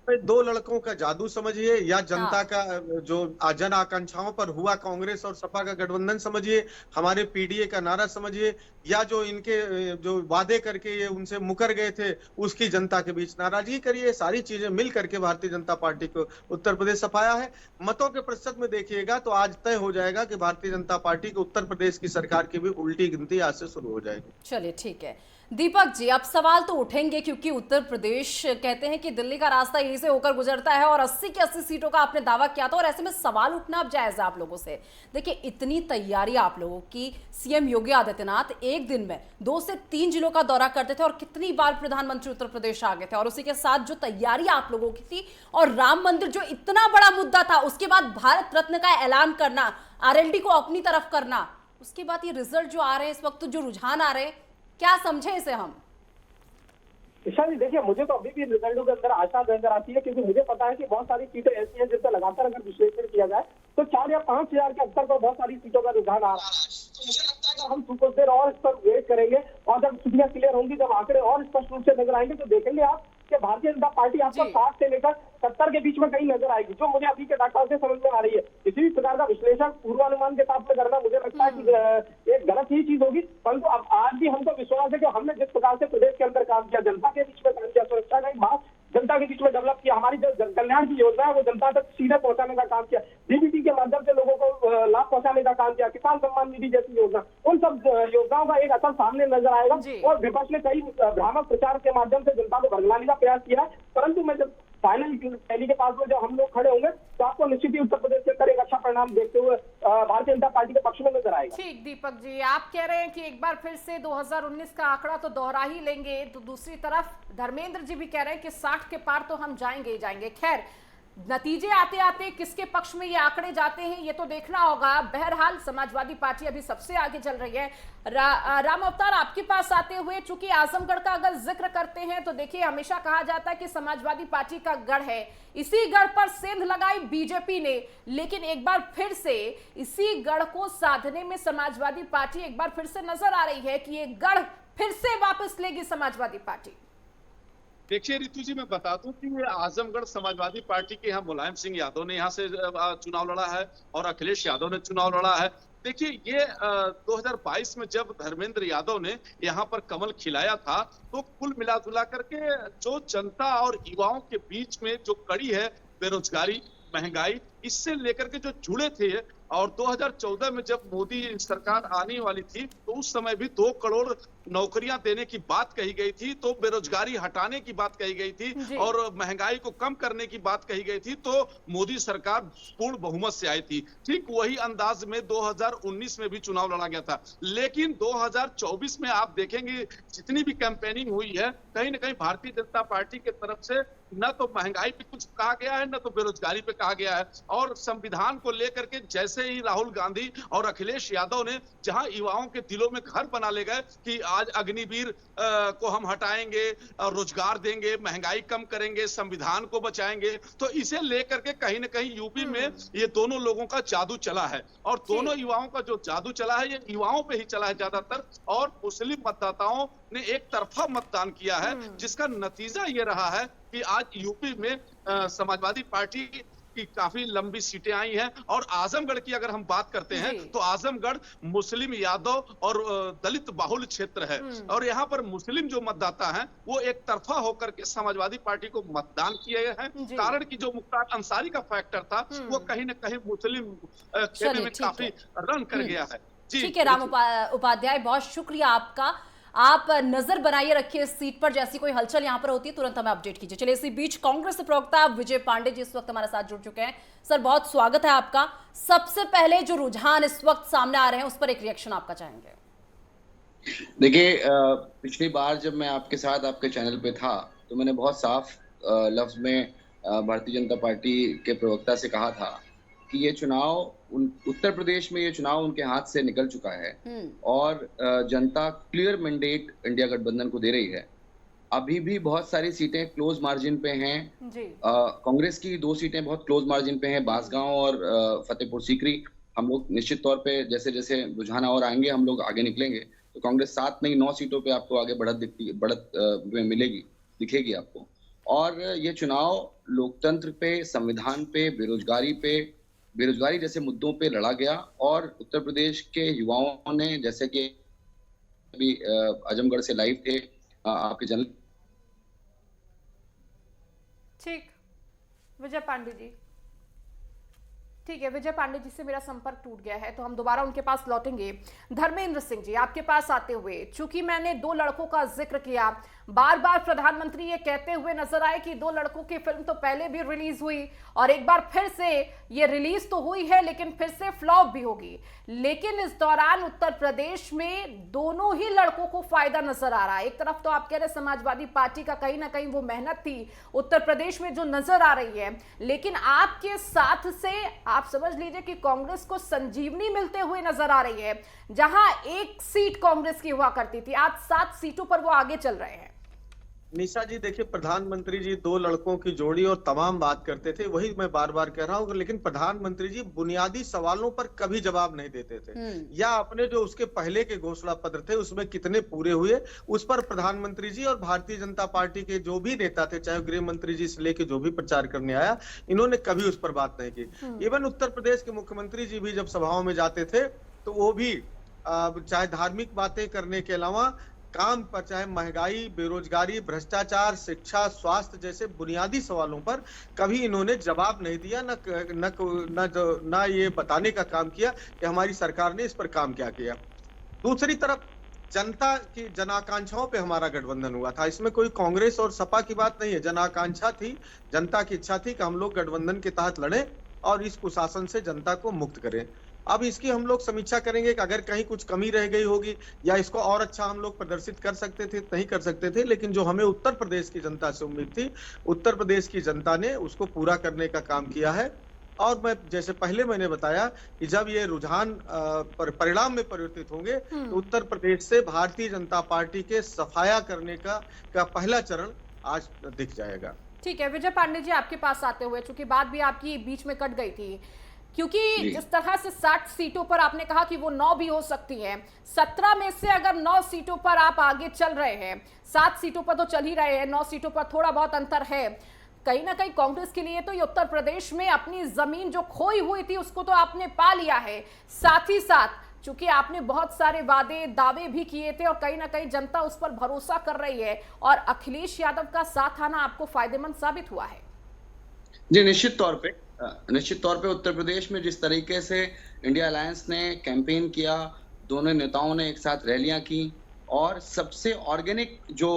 दो लड़कों का जादू समझिए या जनता का जो जन आकांक्षाओं पर हुआ कांग्रेस और सपा का गठबंधन समझिए, हमारे पीडीए का नारा समझिए, या जो इनके जो वादे करके ये उनसे मुकर गए थे उसकी जनता के बीच नाराजगी करिए, सारी चीजें मिल करके भारतीय जनता पार्टी को उत्तर प्रदेश सफाया है। मतों के प्रतिशत में देखिएगा तो आज तय हो जाएगा कि भारतीय जनता पार्टी को उत्तर प्रदेश की सरकार की भी उल्टी गिनती आज से शुरू हो जाएगी। चलिए ठीक है दीपक जी, अब सवाल तो उठेंगे क्योंकि उत्तर प्रदेश कहते हैं कि दिल्ली का रास्ता यहीं से होकर गुजरता है और 80 की 80 सीटों का आपने दावा किया था, और ऐसे में सवाल उठना अब जायज है आप लोगों से। देखिए इतनी तैयारी आप लोगों की, सीएम योगी आदित्यनाथ एक दिन में 2 से 3 जिलों का दौरा करते थे और कितनी बार प्रधानमंत्री उत्तर प्रदेश आ गए थे, और उसी के साथ जो तैयारी आप लोगों की थी और राम मंदिर जो इतना बड़ा मुद्दा था, उसके बाद भारत रत्न का ऐलान करना, आरएलडी को अपनी तरफ करना, उसके बाद ये रिजल्ट जो आ रहे हैं इस वक्त, जो रुझान आ रहे हैं, क्या समझे इसे हम? ईशा जी देखिए, मुझे तो अभी भी रिजल्टों के अंदर आशा नजर आती है, क्योंकि मुझे पता है कि बहुत सारी सीटें ऐसी हैं जिससे लगातार अगर विश्लेषण किया जाए तो 4 या 5 हजार के स्तर पर बहुत सारी सीटों का रुझान आ रहा है। हम कुछ देर और इस पर वेट करेंगे और जब स्थितियां क्लियर होंगी, जब आंकड़े और स्पष्ट रूप से नजर आएंगे तो देखेंगे आप कि भारतीय जनता पार्टी आपको 60 से लेकर 70 के बीच में कहीं नजर आएगी, जो मुझे अभी के डाटा से समझ में आ रही है। किसी भी प्रकार का विश्लेषण पूर्वानुमान के साथ में करना मुझे लगता है कि एक गलत ही चीज होगी, परंतु अब आज भी हमको विश्वास है कि हमने जिस प्रकार से प्रदेश के अंदर काम किया, जनता के बीच में काम किया, सुरक्षा का एक बात जनता के बीच में डेवलप किया, हमारी जो कल्याण की योजना है वो जनता तक सीधे पहुंचाने का काम किया, डीबीटी के माध्यम से लोगों को लाभ पहुंचाने का काम किया, किसान सम्मान निधि जैसी योजना, उन सब योजनाओं का एक असर सामने नजर आएगा। और विपक्ष ने कई भ्रामक प्रचार के माध्यम से जनता को भड़काने का प्रयास किया है, परंतु मैं जब फाइनल टैली के पास में जब हम लोग खड़े होंगे तो आपको निश्चित ही उत्तर प्रदेश के अंदर एक अच्छा परिणाम देखते हुए भारतीय जनता पार्टी के पक्ष में नजर आएगा। ठीक दीपक जी, आप कह रहे हैं कि एक बार फिर से 2019 का आंकड़ा तो दोहरा ही लेंगे, तो दूसरी तरफ धर्मेंद्र जी भी कह रहे हैं कि 60 के पार तो हम जाएंगे ही जाएंगे। खैर, नतीजे आते आते किसके पक्ष में ये आंकड़े जाते हैं ये तो देखना होगा। बहरहाल समाजवादी पार्टी अभी सबसे आगे चल रही है। राम अवतार, आपके पास आते हुए, चूंकि आजमगढ़ का अगर जिक्र करते हैं तो देखिए हमेशा कहा जाता है कि समाजवादी पार्टी का गढ़ है, इसी गढ़ पर सेंध लगाई बीजेपी ने, लेकिन एक बार फिर से इसी गढ़ को साधने में समाजवादी पार्टी एक बार फिर से नजर आ रही है कि ये गढ़ फिर से वापस लेगी समाजवादी पार्टी। देखिए रितु जी, मैं बता दूं कि ये आजमगढ़ समाजवादी पार्टी के यहाँ मुलायम सिंह यादव ने यहाँ से चुनाव लड़ा है और अखिलेश यादव ने चुनाव लड़ा है। देखिए ये 2022 में जब धर्मेंद्र यादव ने यहाँ पर कमल खिलाया था तो कुल मिला जुला करके जो जनता और युवाओं के बीच में जो कड़ी है बेरोजगारी, महंगाई, इससे लेकर के जो जुड़े थे, और 2014 में जब मोदी सरकार आने वाली थी तो उस समय भी 2 करोड़ नौकरियां देने की बात कही गई थी, तो बेरोजगारी हटाने की बात कही गई थी और महंगाई को कम करने की बात कही गई थी, तो मोदी सरकार पूर्ण बहुमत से आई थी। ठीक वही अंदाज में 2019 में भी चुनाव लड़ा गया था, लेकिन 2024 में आप देखेंगे जितनी भी कैंपेनिंग हुई है, कहीं ना कहीं भारतीय जनता पार्टी की तरफ से न तो महंगाई पे कुछ कहा गया है, न तो बेरोजगारी पे कहा गया है। और संविधान को लेकर के जैसे ही राहुल गांधी और अखिलेश यादव ने जहां युवाओं के दिलों में घर बना ले गए कि आज अग्निवीर को हम हटाएंगे, रोजगार देंगे, महंगाई कम करेंगे, संविधान को बचाएंगे, तो इसे लेकर के कहीं ना कहीं यूपी में ये दोनों लोगों का जादू चला है। और दोनों युवाओं का जो जादू चला है ये युवाओं पे ही चला है ज्यादातर, और मुस्लिम मतदाताओं ने एक तरफा मतदान किया है, जिसका नतीजा ये रहा है कि आज यूपी में समाजवादी पार्टी की काफी लंबी सीटें आई हैं। और आजमगढ़ की अगर हम बात करते हैं तो आजमगढ़ मुस्लिम, यादव और दलित बाहुल क्षेत्र है, और यहाँ पर मुस्लिम जो मतदाता हैं वो एक तरफा होकर के समाजवादी पार्टी को मतदान किए हैं। कारण कि जो मुख्तार अंसारी का फैक्टर था वो कहीं ना कहीं मुस्लिम खेमे में काफी रन कर गया है। ठीक है राम उपाध्याय, बहुत शुक्रिया आपका। आप नजर बनाइए रखिए इस सीट पर, जैसी कोई हलचल यहां पर होती है तुरंत हमें अपडेट कीजिए। चलिए इसी बीच कांग्रेस प्रवक्ता विजय पांडे जी इस वक्त हमारे साथ जुड़ चुके हैं। सर बहुत स्वागत है आपका। सबसे पहले जो रुझान इस वक्त सामने आ रहे हैं उस पर एक रिएक्शन आपका चाहेंगे। देखिए पिछली बार जब मैं आपके साथ आपके चैनल पे था तो मैंने बहुत साफ लफ्ज में भारतीय जनता पार्टी के प्रवक्ता से कहा था कि ये चुनाव उत्तर प्रदेश में ये चुनाव उनके हाथ से निकल चुका है और जनता क्लियर मैंडेट इंडिया गठबंधन को दे रही है। अभी भी बहुत सारी सीटें क्लोज मार्जिन पे हैं। कांग्रेस की 2 सीटें बहुत क्लोज मार्जिन पे हैं, बांसगांव और फतेहपुर सीकरी। हम लोग निश्चित तौर पे जैसे जैसे रुझान और आएंगे हम लोग आगे निकलेंगे तो कांग्रेस 7 नहीं 9 सीटों पे आपको आगे बढ़त मिलेगी, दिखेगी आपको। और ये चुनाव लोकतंत्र पे, संविधान पे, बेरोजगारी जैसे मुद्दों पे लड़ा गया और उत्तर प्रदेश के युवाओं ने, जैसे कि अभी आजमगढ़ से लाइव थे आपके जनरल। ठीक, विजय पांडे जी, ठीक है, विजय पांडे जी से मेरा संपर्क टूट गया है तो हम दोबारा उनके पास लौटेंगे। धर्मेंद्र सिंह जी, आपके पास आते हुए, चूंकि मैंने 2 लड़कों का जिक्र किया, बार बार प्रधानमंत्री ये कहते हुए नजर आए कि 2 लड़कों की फिल्म तो पहले भी रिलीज हुई और एक बार फिर से ये रिलीज तो हुई है लेकिन फिर से फ्लॉप भी होगी। लेकिन इस दौरान उत्तर प्रदेश में दोनों ही लड़कों को फायदा नजर आ रहा है। एक तरफ तो आप कह रहे समाजवादी पार्टी का कहीं ना कहीं वो मेहनत थी उत्तर प्रदेश में जो नजर आ रही है, लेकिन आपके साथ से आप समझ लीजिए कि कांग्रेस को संजीवनी मिलते हुए नजर आ रही है। जहां 1 सीट कांग्रेस की हुआ करती थी, आज 7 सीटों पर वो आगे चल रहे हैं। निशा जी देखिए, प्रधानमंत्री जी 2 लड़कों की जोड़ी और तमाम बात करते थे, वही मैं बार बार कह रहा हूँ, लेकिन प्रधानमंत्री जी बुनियादी सवालों पर कभी जवाब नहीं देते थे, या अपने जो उसके पहले के घोषणा पत्र थे उसमें कितने पूरे हुए उस पर प्रधानमंत्री जी और भारतीय जनता पार्टी के जो भी नेता थे, चाहे गृह मंत्री जी से लेके जो भी प्रचार करने आया, इन्होंने कभी उस पर बात नहीं की। इवन उत्तर प्रदेश के मुख्यमंत्री जी भी जब सभाओं में जाते थे तो वो भी चाहे धार्मिक बातें करने के अलावा काम पर, चाहे महंगाई, बेरोजगारी, भ्रष्टाचार, शिक्षा, स्वास्थ्य जैसे बुनियादी सवालों पर कभी इन्होंने जवाब नहीं दिया, न ये बताने का काम किया कि हमारी सरकार ने इस पर काम क्या किया। दूसरी तरफ जनता की जनाकांक्षाओं पे हमारा गठबंधन हुआ था, इसमें कोई कांग्रेस और सपा की बात नहीं है। जनाकांक्षा थी, जनता की इच्छा थी कि हम लोग गठबंधन के तहत लड़ें और इस कुशासन से जनता को मुक्त करें। अब इसकी हम लोग समीक्षा करेंगे कि अगर कहीं कुछ कमी रह गई होगी या इसको और अच्छा हम लोग प्रदर्शित कर सकते थे, नहीं कर सकते थे, लेकिन जो हमें उत्तर प्रदेश की जनता से उम्मीद थी, उत्तर प्रदेश की जनता ने उसको पूरा करने का काम किया है। और मैं जैसे पहले मैंने बताया कि जब ये रुझान परिणाम में परिवर्तित होंगे तो उत्तर प्रदेश से भारतीय जनता पार्टी के सफाया करने का पहला चरण आज दिख जाएगा। ठीक है विजय पांडे जी, आपके पास आते हुए, चूंकि बात भी आपकी बीच में कट गई थी, क्योंकि जिस तरह से 60 सीटों पर आपने कहा कि वो 9 भी हो सकती हैं, 17 में से अगर 9 सीटों पर आप आगे चल रहे हैं, 7 सीटों पर तो चल ही रहे हैं, 9 सीटों पर थोड़ा बहुत अंतर है, कहीं ना कहीं कांग्रेस के लिए तो ये उत्तर प्रदेश में अपनी जमीन जो खोई हुई थी उसको तो आपने पा लिया है। साथ ही साथ चूंकि आपने बहुत सारे वादे दावे भी किए थे और कहीं ना कहीं जनता उस पर भरोसा कर रही है और अखिलेश यादव का साथ आना आपको फायदेमंद साबित हुआ है। जी निश्चित तौर पे उत्तर प्रदेश में जिस तरीके से इंडिया अलायंस ने कैंपेन किया, दोनों नेताओं ने एक साथ रैलियां की और सबसे ऑर्गेनिक जो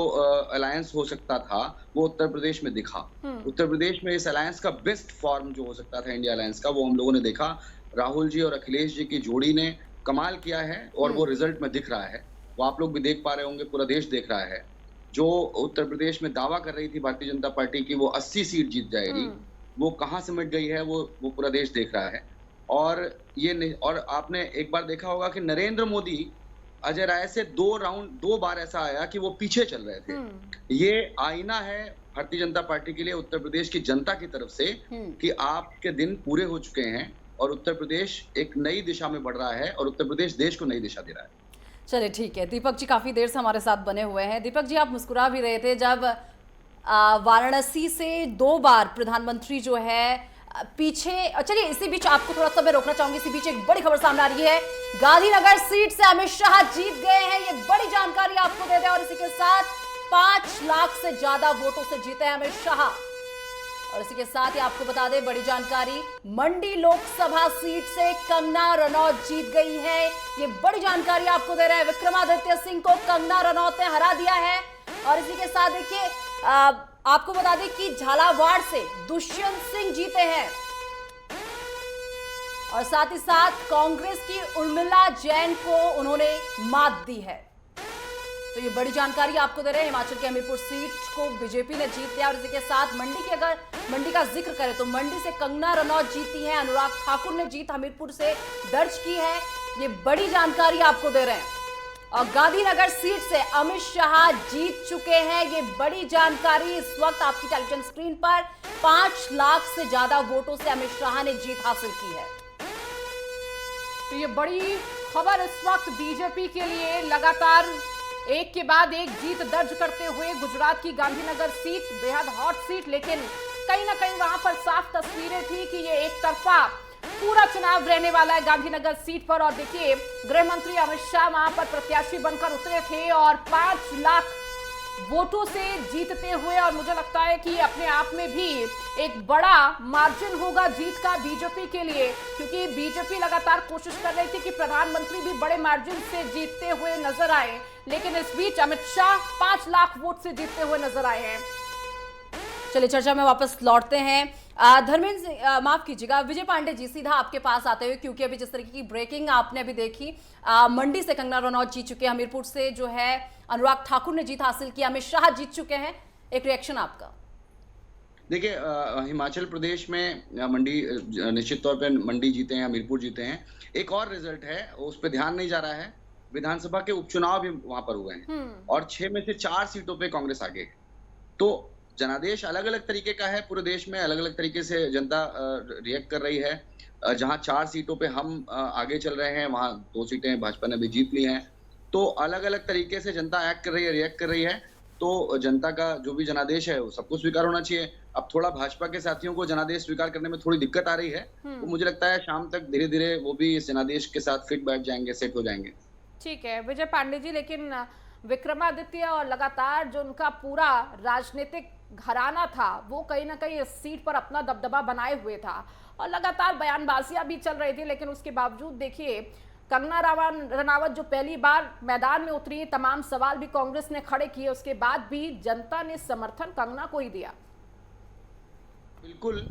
अलायंस हो सकता था वो उत्तर प्रदेश में दिखा। उत्तर प्रदेश में इस अलायंस का बेस्ट फॉर्म जो हो सकता था इंडिया अलायंस का, वो हम लोगों ने देखा। राहुल जी और अखिलेश जी की जोड़ी ने कमाल किया है और वो रिजल्ट में दिख रहा है, वो आप लोग भी देख पा रहे होंगे, पूरा देश देख रहा है। जो उत्तर प्रदेश में दावा कर रही थी भारतीय जनता पार्टी की वो 80 सीट जीत जाएगी, वो कहाँ सिमट गई है वो पूरा देश देख रहा है। और आपने एक बार देखा होगा कि नरेंद्र मोदी अजय राय से 2 बार ऐसा आया कि वो पीछे चल रहे थे। ये आईना है भारतीय जनता पार्टी के लिए उत्तर प्रदेश की जनता की तरफ से कि आपके दिन पूरे हो चुके हैं और उत्तर प्रदेश एक नई दिशा में बढ़ रहा है और उत्तर प्रदेश देश को नई दिशा दे रहा है। चलिए ठीक है, दीपक जी काफी देर से हमारे साथ बने हुए हैं। दीपक जी, आप मुस्कुरा भी रहे थे जब वाराणसी से 2 बार प्रधानमंत्री जो है पीछे। चलिए इसी बीच आपको थोड़ा सा मैं रोकना चाहूंगी, इसी बीच एक बड़ी खबर सामने आ रही है, गांधीनगर सीट से अमित शाह जीत गए हैं, ये बड़ी जानकारी आपको दे दें। और इसी के साथ 5 लाख से ज्यादा वोटों से जीते हैं अमित शाह। और इसी के साथ ही आपको बता दें बड़ी जानकारी, मंडी लोकसभा सीट से कंगना रनौत जीत गई है, ये बड़ी जानकारी आपको दे रहे हैं। विक्रमादित्य सिंह को कंगना रनौत ने हरा दिया है। और इसी के साथ देखिए आपको बता दें कि झालावाड़ से दुष्यंत सिंह जीते हैं और साथ ही साथ कांग्रेस की उर्मिला जैन को उन्होंने मात दी है। तो ये बड़ी जानकारी आपको दे रहे हैं। हिमाचल के हमीरपुर सीट को बीजेपी ने जीत लिया। और इसी के साथ मंडी का जिक्र करें तो मंडी से कंगना रनौत जीती है, अनुराग ठाकुर ने जीत हमीरपुर से दर्ज की है, ये बड़ी जानकारी आपको दे रहे हैं। और गांधीनगर सीट से अमित शाह जीत चुके हैं, ये बड़ी जानकारी इस वक्त आपकी टेलीविजन स्क्रीन पर। 5 लाख से ज्यादा वोटों से अमित शाह ने जीत हासिल की है। तो ये बड़ी खबर इस वक्त बीजेपी के लिए, लगातार एक के बाद एक जीत दर्ज करते हुए गुजरात की गांधीनगर सीट बेहद हॉट सीट, लेकिन कहीं ना कहीं वहां पर साफ तस्वीरें थी कि ये एक तरफा पूरा चुनाव रहने वाला है गांधीनगर सीट पर। और देखिए गृह मंत्री अमित शाह वहां पर प्रत्याशी बनकर उतरे थे और 5 लाख वोटों से जीतते हुए, और मुझे लगता है कि अपने आप में भी एक बड़ा मार्जिन होगा जीत का बीजेपी के लिए, क्योंकि बीजेपी लगातार कोशिश कर रही थी कि प्रधानमंत्री भी बड़े मार्जिन से जीतते हुए नजर आए, लेकिन इस बीच अमित शाह 5 लाख वोट से जीतते हुए नजर आए हैं। चलिए चर्चा में वापस लौटते हैं। धर्मेंद्र माफ कीजिएगा, विजय पांडे जी सीधा आपके पास आते हुए, क्योंकि अभी जिस तरीके की ब्रेकिंग आपने अभी देखी, मंडी से कंगना रनौत जीत चुके हैं, हमीरपुर से जो है अनुराग ठाकुर ने जीत हासिल की, अमित शाह जीत चुके हैं, एक रिएक्शन आपका। देखिए हिमाचल प्रदेश में मंडी निश्चित तौर पे मंडी जीते हैं, हमीरपुर जीते हैं। एक और रिजल्ट है उस पर ध्यान नहीं जा रहा है, विधानसभा के उपचुनाव भी वहां पर हुए हैं और 6 में से 4 सीटों पे कांग्रेस आगे है। तो जनादेश अलग अलग तरीके का है, पूरे देश में अलग अलग तरीके से जनता रिएक्ट कर रही है। जहां 4 सीटों पे हम आगे चल रहे हैं, वहां 2 सीटें भाजपा ने भी जीत ली हैं। तो अलग अलग तरीके से जनता एक्ट कर रही है, रिएक्ट कर रही है। तो जनता का जो भी जनादेश है वो सबको स्वीकार होना चाहिए। अब थोड़ा भाजपा के साथियों को जनादेश स्वीकार करने में थोड़ी दिक्कत आ रही है, तो मुझे लगता है शाम तक धीरे धीरे वो भी इस जनादेश के साथ फिट बैठ जाएंगे, सेट हो जाएंगे। ठीक है विजय पांडे जी, लेकिन विक्रमादित्य और लगातार जो उनका पूरा राजनीतिक घराना था वो कहीं ना कहीं इस सीट पर अपना दबदबा बनाए हुए था और लगातार बयानबाजियां भी चल रही थी, लेकिन उसके बावजूद देखिए कंगना रनावत जो पहली बार मैदान में उतरी, तमाम सवाल भी कांग्रेस ने खड़े किए, उसके बाद भी जनता ने समर्थन कंगना को ही दिया। बिल्कुल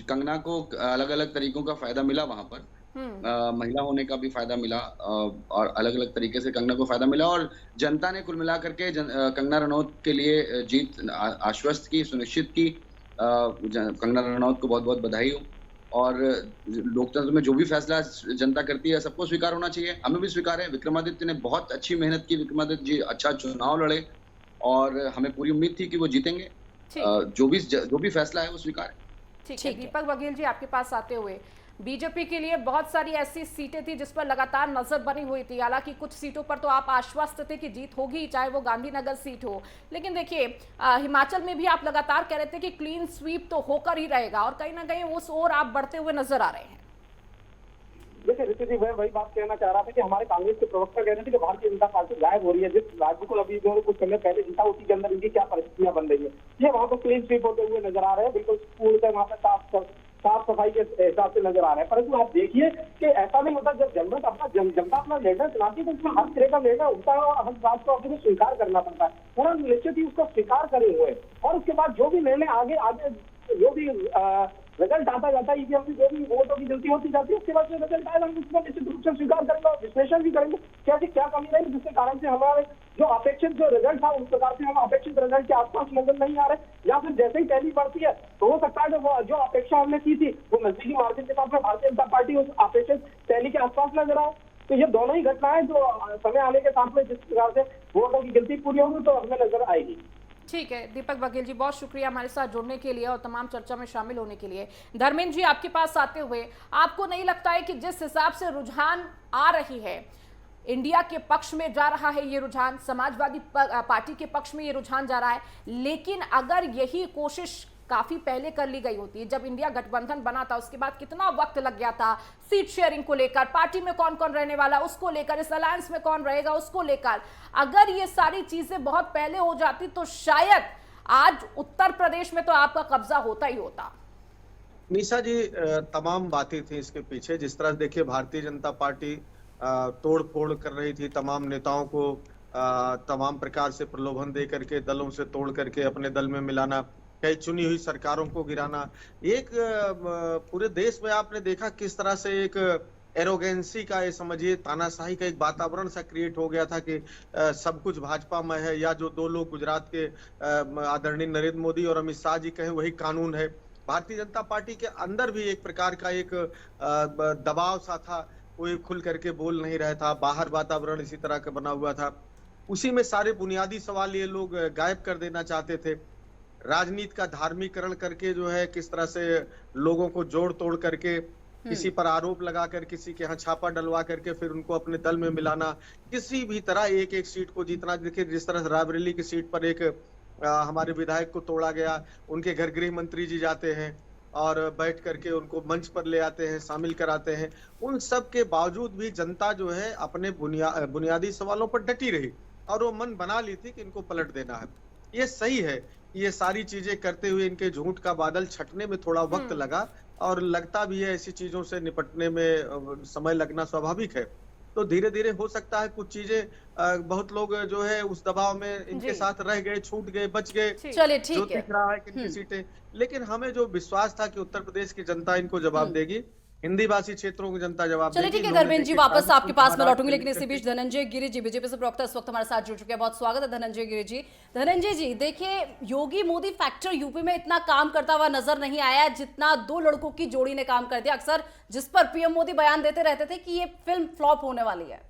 कंगना को अलग अलग तरीकों का फायदा मिला वहां पर। महिला होने का भी फायदा मिला, और अलग अलग तरीके से कंगना को फायदा मिला, और जनता ने कुल मिलाकर के कंगना रनौत के लिए जीत आश्वस्त की, सुनिश्चित की। कंगना रनौत को बहुत बहुत बधाई हो। और लोकतंत्र में जो भी फैसला जनता करती है सबको स्वीकार होना चाहिए, हमें भी स्वीकार है। विक्रमादित्य ने बहुत अच्छी मेहनत की, विक्रमादित्य जी अच्छा चुनाव लड़े और हमें पूरी उम्मीद थी कि वो जीतेंगे। जो भी फैसला है वो स्वीकार है। ठीक है। दीपक बघेल जी, आपके पास आते हुए, बीजेपी के लिए बहुत सारी ऐसी सीटें थी जिस पर लगातार नजर बनी हुई थी। हालांकि कुछ सीटों पर तो आप आश्वस्त थे कि जीत होगी, चाहे वो गांधीनगर सीट हो, लेकिन देखिए हिमाचल में भी आप लगातार कह रहे थे कि क्लीन स्वीप तो होकर ही रहेगा, और कहीं ना कहीं उस ओर आप बढ़ते हुए नजर आ रहे हैं। देखिए ऋतु जी, मैं वही बात कहना चाह रहा था कि हमारे कांग्रेस के प्रवक्ता कह रहे थे कि भारतीय जनता पार्टी गायब हो रही है। जिस राज्य को अभी जो कुछ समय पहले जीता उसी के अंदर इनकी क्या परिस्थितियां बन रही है, ये वहां पर क्लीन स्वीप होते हुए नजर आ रहे हैं। बिल्कुल पूर्णतः वहां पर साफ सफाई के हिसाब से नजर आ रहा है। परंतु आप देखिए कि ऐसा नहीं होता, जब जनता अपना निर्णय चलाती है तो उसमें हर तरह का निर्णय उठता है और हर बात को अपने स्वीकार करना पड़ता है। उन्होंने निश्चित ही उसको स्वीकार करे हुए, और उसके बाद जो भी निर्णय आगे जो भी रिजल्ट आता जाता है, ईवीएम की जो भी वोटों की गिनती होती जाती है, उसके बाद जो रिजल्ट आएगा हम उसको निश्चित रूप से स्वीकार करेंगे और विश्लेषण भी करेंगे क्या कमी रही, जिसके कारण से हमारे जो अपेक्षित जो रिजल्ट था उस प्रकार से हम अपेक्षित रिजल्ट के आसपास नजर नहीं आ रहे, या फिर जैसे ही टैली बढ़ती है तो हो सकता है जो अपेक्षा हमने की थी वो नजदीकी मार्जिन के साथ में भारतीय जनता पार्टी उस अपेक्षित टैली के आसपास नजर आए। तो ये दोनों ही घटनाएं जो समय आने के साथ में जिस प्रकार से वोटों की गिनती पूरी होगी तो हमें नजर आएगी। ठीक है दीपक बघेल जी, बहुत शुक्रिया हमारे साथ जुड़ने के लिए और तमाम चर्चा में शामिल होने के लिए। धर्मेंद्र जी, आपके पास आते हुए, आपको नहीं लगता है कि जिस हिसाब से रुझान आ रही है, इंडिया के पक्ष में जा रहा है ये रुझान, समाजवादी पार्टी के पक्ष में ये रुझान जा रहा है, लेकिन अगर यही कोशिश काफी पहले कर ली गई होती, जब इंडिया गठबंधन बना था उसके बाद कितना वक्त लग गया था सीट शेयरिंग को लेकर, पार्टी में कौन कौन रहने वाला उसको लेकर, इस अलायंस में कौन रहेगा उसको लेकर, अगर ये सारी चीजें बहुत पहले हो जाती तो शायद आज उत्तर प्रदेश में तो आपका कब्जा होता ही होता। निशा जी, तमाम बातें थी इसके पीछे। जिस तरह देखिए भारतीय जनता पार्टी तोड़ फोड़ कर रही थी, तमाम नेताओं को तमाम प्रकार से प्रलोभन दे करके दलों से तोड़ करके अपने दल में मिलाना, कई चुनी हुई सरकारों को गिराना। एक पूरे देश में आपने देखा किस तरह से एक एरोगेंसी का, ये समझिए तानाशाही का एक वातावरण सा क्रिएट हो गया था कि सब कुछ भाजपा में है, या जो दो लोग गुजरात के आदरणीय नरेंद्र मोदी और अमित शाह जी कहें वही कानून है। भारतीय जनता पार्टी के अंदर भी एक प्रकार का एक दबाव सा था, कोई खुल करके बोल नहीं रहा था, बाहर वातावरण इसी तरह का बना हुआ था। उसी में सारे बुनियादी सवाल ये लोग गायब कर देना चाहते थे। राजनीति का धार्मिकरण करके जो है किस तरह से लोगों को जोड़ तोड़ करके किसी पर आरोप लगाकर किसी के यहाँ छापा डलवा करके फिर उनको अपने दल में मिलाना, किसी भी तरह एक एक सीट को जीतना। देखिए जिस तरह रायबरेली की सीट पर एक हमारे विधायक को तोड़ा गया, उनके घर गृह मंत्री जी जाते हैं और बैठ करके उनको मंच पर ले आते हैं, शामिल कराते हैं। उन सब के बावजूद भी जनता जो है अपने बुनियादी सवालों पर डटी रही और वो मन बना ली थी कि इनको पलट देना है। ये सही है, ये सारी चीजें करते हुए इनके झूठ का बादल छटने में थोड़ा वक्त लगा, और लगता भी है ऐसी चीजों से निपटने में समय लगना स्वाभाविक है। तो धीरे धीरे हो सकता है कुछ चीजें, बहुत लोग जो है उस दबाव में इनके साथ रह गए, छूट गए, बच गए। चलिए ठीक है, दिख रहा है कितनी सीटें, लेकिन हमें जो विश्वास था कि उत्तर प्रदेश की जनता इनको जवाब देगी, हिंदी भाषी क्षेत्रों की जनता जवाब देगी। चलिए ठीक है धर्मेंद्र जी, वापस आपके पास मैं लौटूंगी, लेकिन इसी बीच धनंजय गिरी जी बीजेपी से प्रवक्ता इस वक्त हमारे साथ जुड़ चुके हैं। बहुत स्वागत है धनंजय गिरी जी। धनंजय जी, देखिए योगी मोदी फैक्टर यूपी में इतना काम करता हुआ नजर नहीं आया जितना दो लड़कों की जोड़ी ने काम कर दिया। अक्सर जिस पर पीएम मोदी बयान देते रहते थे कि ये फिल्म फ्लॉप होने वाली है।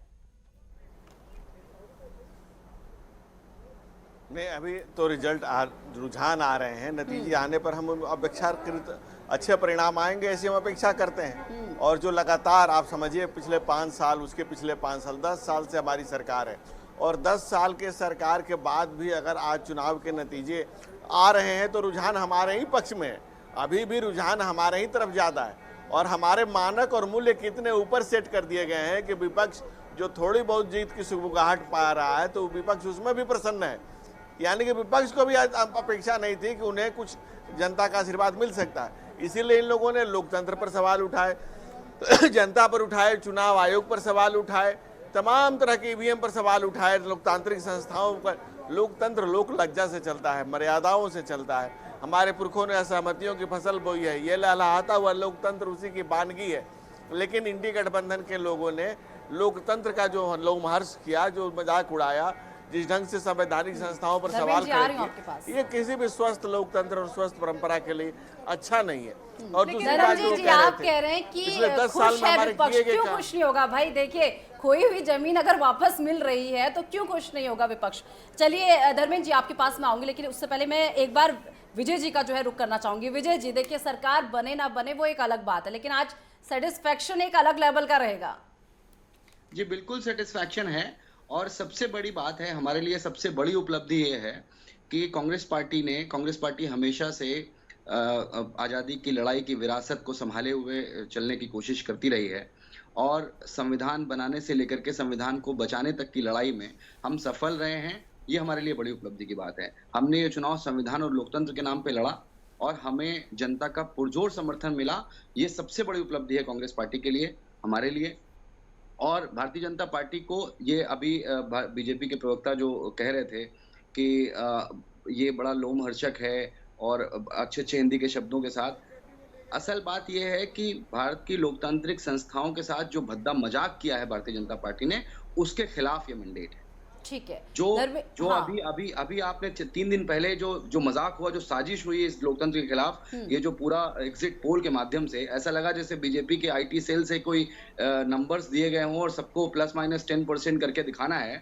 नहीं, अभी तो रुझान आ रहे हैं, नतीजे आने पर हम अपेक्षाकृत अच्छे परिणाम आएंगे ऐसी हम अपेक्षा करते हैं। और जो लगातार आप समझिए पिछले 5 साल, उसके पिछले 5 साल, 10 साल से हमारी सरकार है, और 10 साल के सरकार के बाद भी अगर आज चुनाव के नतीजे आ रहे हैं तो रुझान हमारे ही पक्ष में है। अभी भी रुझान हमारे ही तरफ ज़्यादा है, और हमारे मानक और मूल्य कितने ऊपर सेट कर दिए गए हैं कि विपक्ष जो थोड़ी बहुत जीत की सुगबुगाहट पा रहा है तो विपक्ष उसमें भी प्रसन्न है। यानी कि विपक्ष को भी अपेक्षा नहीं थी कि उन्हें कुछ जनता का आशीर्वाद मिल सकता है, इसीलिए इन लोगों ने लोकतंत्र पर सवाल उठाए, जनता पर उठाए, चुनाव आयोग पर सवाल उठाए, तमाम तरह के ईवीएम पर सवाल उठाए, लोकतांत्रिक संस्थाओं पर। लोकतंत्र लोक लज्जा से चलता है, मर्यादाओं से चलता है। हमारे पुरखों ने असहमतियों की फसल बोई है, ये लहलहाता हुआ लोकतंत्र उसी की बानगी है। लेकिन इंडी गठबंधन के लोगों ने लोकतंत्र का जो लोमहर्ष किया, जो मजाक उड़ाया, जिस ढंग से संवैधानिक संस्थाओं पर सवाल खड़े, ये किसी भी स्वस्थ लोकतंत्र और स्वस्थ परंपरा के लिए अच्छा नहीं है। और दूसरी बात जो आप कह रहे हैं कि पिछले 10 साल में हमारे विपक्ष क्यों खुश नहीं होगा? भाई देखिए, खोई हुई जमीन अगर वापस मिल रही है तो क्यों खुश नहीं होगा विपक्ष? चलिए धर्मेंद्र जी आपके पास में आऊंगी, लेकिन उससे पहले मैं एक बार विजय जी का जो है रुख करना चाहूंगी। विजय जी, देखिए सरकार बने ना बने वो एक अलग बात है, लेकिन आज सेटिस्फेक्शन एक अलग लेवल का रहेगा। जी बिल्कुल सेटिस्फैक्शन है, और सबसे बड़ी बात है हमारे लिए, सबसे बड़ी उपलब्धि ये है कि कांग्रेस पार्टी हमेशा से आज़ादी की लड़ाई की विरासत को संभाले हुए चलने की कोशिश करती रही है, और संविधान बनाने से लेकर के संविधान को बचाने तक की लड़ाई में हम सफल रहे हैं। ये हमारे लिए बड़ी उपलब्धि की बात है। हमने ये चुनाव संविधान और लोकतंत्र के नाम पे लड़ा और हमें जनता का पुरजोर समर्थन मिला। ये सबसे बड़ी उपलब्धि है कांग्रेस पार्टी के लिए, हमारे लिए। और भारतीय जनता पार्टी को ये अभी बीजेपी के प्रवक्ता जो कह रहे थे कि ये बड़ा लोमहर्षक है और अच्छे हिंदी के शब्दों के साथ, असल बात यह है कि भारत की लोकतांत्रिक संस्थाओं के साथ जो भद्दा मजाक किया है भारतीय जनता पार्टी ने, उसके खिलाफ ये मैंडेट है। ठीक है, जो हाँ। अभी आपने 3 दिन पहले जो मजाक हुआ, जो साजिश हुई इस लोकतंत्र के खिलाफ, ये जो पूरा एग्जिट पोल के माध्यम से ऐसा लगा जैसे बीजेपी के आईटी सेल से कोई नंबर्स दिए गए हों और सबको +-10% करके दिखाना है,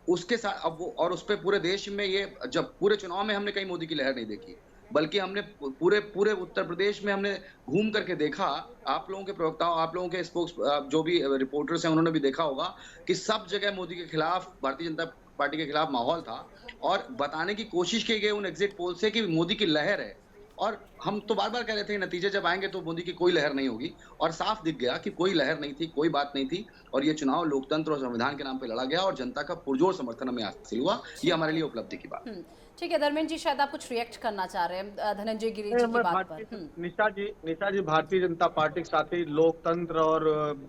उसके साथ अब वो, और उस पर पूरे देश में ये, जब पूरे चुनाव में हमने कहीं मोदी की लहर नहीं देखी, बल्कि हमने पूरे उत्तर प्रदेश में हमने घूम करके देखा, आप लोगों के प्रवक्ताओं, आप लोगों के स्पोक्स जो भी रिपोर्टर्स हैं उन्होंने भी देखा होगा कि सब जगह मोदी के खिलाफ, भारतीय जनता पार्टी के खिलाफ माहौल था, और बताने की कोशिश की गई उन एग्जिट पोल से कि मोदी की लहर है। और हम तो बार बार कह रहे थे नतीजे जब आएंगे तो मोदी की कोई लहर नहीं होगी, और साफ दिख गया कि कोई लहर नहीं थी, कोई बात नहीं थी, और ये चुनाव लोकतंत्र और संविधान के नाम पे लड़ा गया और जनता का पुरजोर समर्थन हमें हासिल हुआ। ये हमारे लिए उपलब्धि की बात। ठीक है धर्मेंद्र जी, शायद आप कुछ रिएक्ट करना चाह रहे हैं धनंजय गिरी जी की बात पर। निशा जी भारतीय जनता पार्टी के साथ ही लोकतंत्र और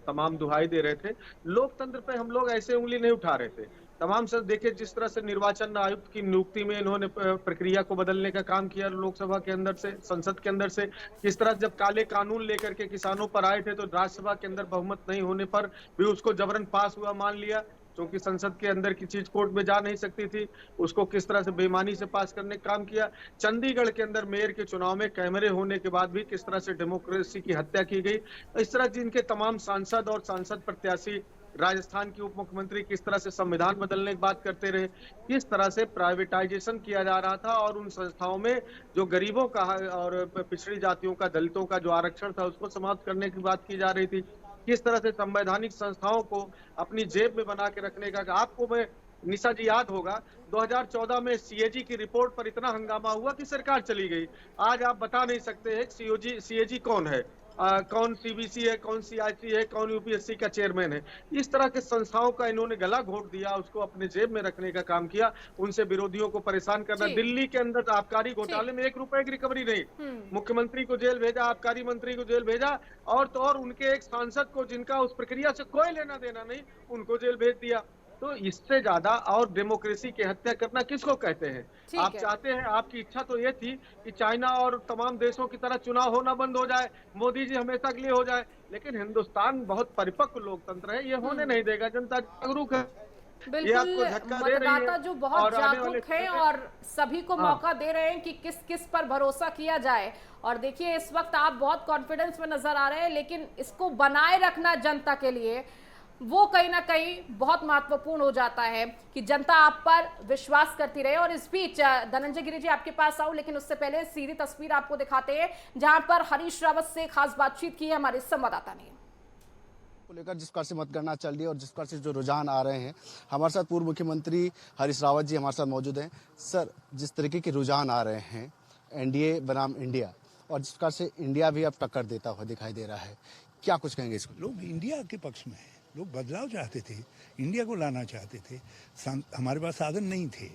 तमाम दुहाई दे रहे थे। लोकतंत्र पे हम लोग ऐसे उंगली नहीं उठा रहे थे। तमाम सर देखिए, जिस तरह से निर्वाचन आयुक्त की नियुक्ति में इन्होंने प्रक्रिया को बदलने का काम किया लोकसभा के अंदर से, संसद के अंदर से, किस तरह जब काले कानून लेकर के किसानों पर आए थे तो राज्यसभा के अंदर बहुमत नहीं होने पर भी उसको जबरन पास हुआ मान लिया, क्योंकि संसद के अंदर की चीज कोर्ट में जा नहीं सकती थी, उसको किस तरह से बेईमानी से पास करने का काम किया। चंडीगढ़ के अंदर मेयर के चुनाव में कैमरे होने के बाद भी किस तरह से डेमोक्रेसी की हत्या की गई। इस तरह जिनके तमाम सांसद और सांसद प्रत्याशी, राजस्थान के उप मुख्यमंत्री किस तरह से संविधान बदलने की बात करते रहे, किस तरह से प्राइवेटाइजेशन किया जा रहा था, और उन संस्थाओं में जो गरीबों का और पिछड़ी जातियों का, दलितों का जो आरक्षण था उसको समाप्त करने की बात की जा रही थी, किस तरह से संवैधानिक संस्थाओं को अपनी जेब में बना के रखने का। आपको मैं निशा जी याद होगा 2014 में सीएजी की रिपोर्ट पर इतना हंगामा हुआ कि सरकार चली गई। आज आप बता नहीं सकते हैं सीएजी कौन है, कौन सीबीसी है, कौन सीआईसी है, कौन यूपीएससी का चेयरमैन है। इस तरह के संस्थाओं का इन्होंने गला घोट दिया, उसको अपने जेब में रखने का काम किया, उनसे विरोधियों को परेशान करना। दिल्ली के अंदर आबकारी घोटाले में 1 रुपए की रिकवरी नहीं, मुख्यमंत्री को जेल भेजा, आबकारी मंत्री को जेल भेजा, और तो और उनके एक सांसद को जिनका उस प्रक्रिया से कोई लेना देना नहीं, उनको जेल भेज दिया। तो इससे ज्यादा और डेमोक्रेसी की हत्या करना किसको कहते हैं? आप चाहते हैं, आपकी इच्छा तो ये थी कि चाइना और तमाम देशों की तरह चुनाव होना बंद हो जाए, मोदी जी हमेशा के लिए हो जाए, लेकिन हिंदुस्तान बहुत परिपक्व लोकतंत्र है, ये होने नहीं देगा। जनता जागरूक है, बिल्कुल, मतदाता जो बहुत जागरूक है और सभी को मौका दे रहे हैं कि किस किस पर भरोसा किया जाए। और देखिए इस वक्त आप बहुत कॉन्फिडेंस में नजर आ रहे हैं, लेकिन इसको बनाए रखना जनता के लिए वो कहीं ना कहीं बहुत महत्वपूर्ण हो जाता है कि जनता आप पर विश्वास करती रहे। और इस बीच धनंजय गिरी जी आपके पास आऊं, लेकिन उससे पहले सीधी तस्वीर आपको दिखाते हैं जहां पर हरीश रावत से खास बातचीत की है हमारे संवाददाता ने। को लेकर जिस प्रकार से मतगणना चल रही है और जिस प्रकार से जो रुझान आ रहे हैं, हमारे साथ पूर्व मुख्यमंत्री हरीश रावत जी हमारे साथ मौजूद हैं। सर, जिस तरीके के रुझान आ रहे हैं एनडीए बनाम इंडिया, और जिस प्रकार से इंडिया भी अब टक्कर देता हुआ दिखाई दे रहा है, क्या कुछ कहेंगे इसको? लोग इंडिया के पक्ष में हैं, लोग बदलाव चाहते थे, इंडिया को लाना चाहते थे। हमारे पास साधन नहीं थे।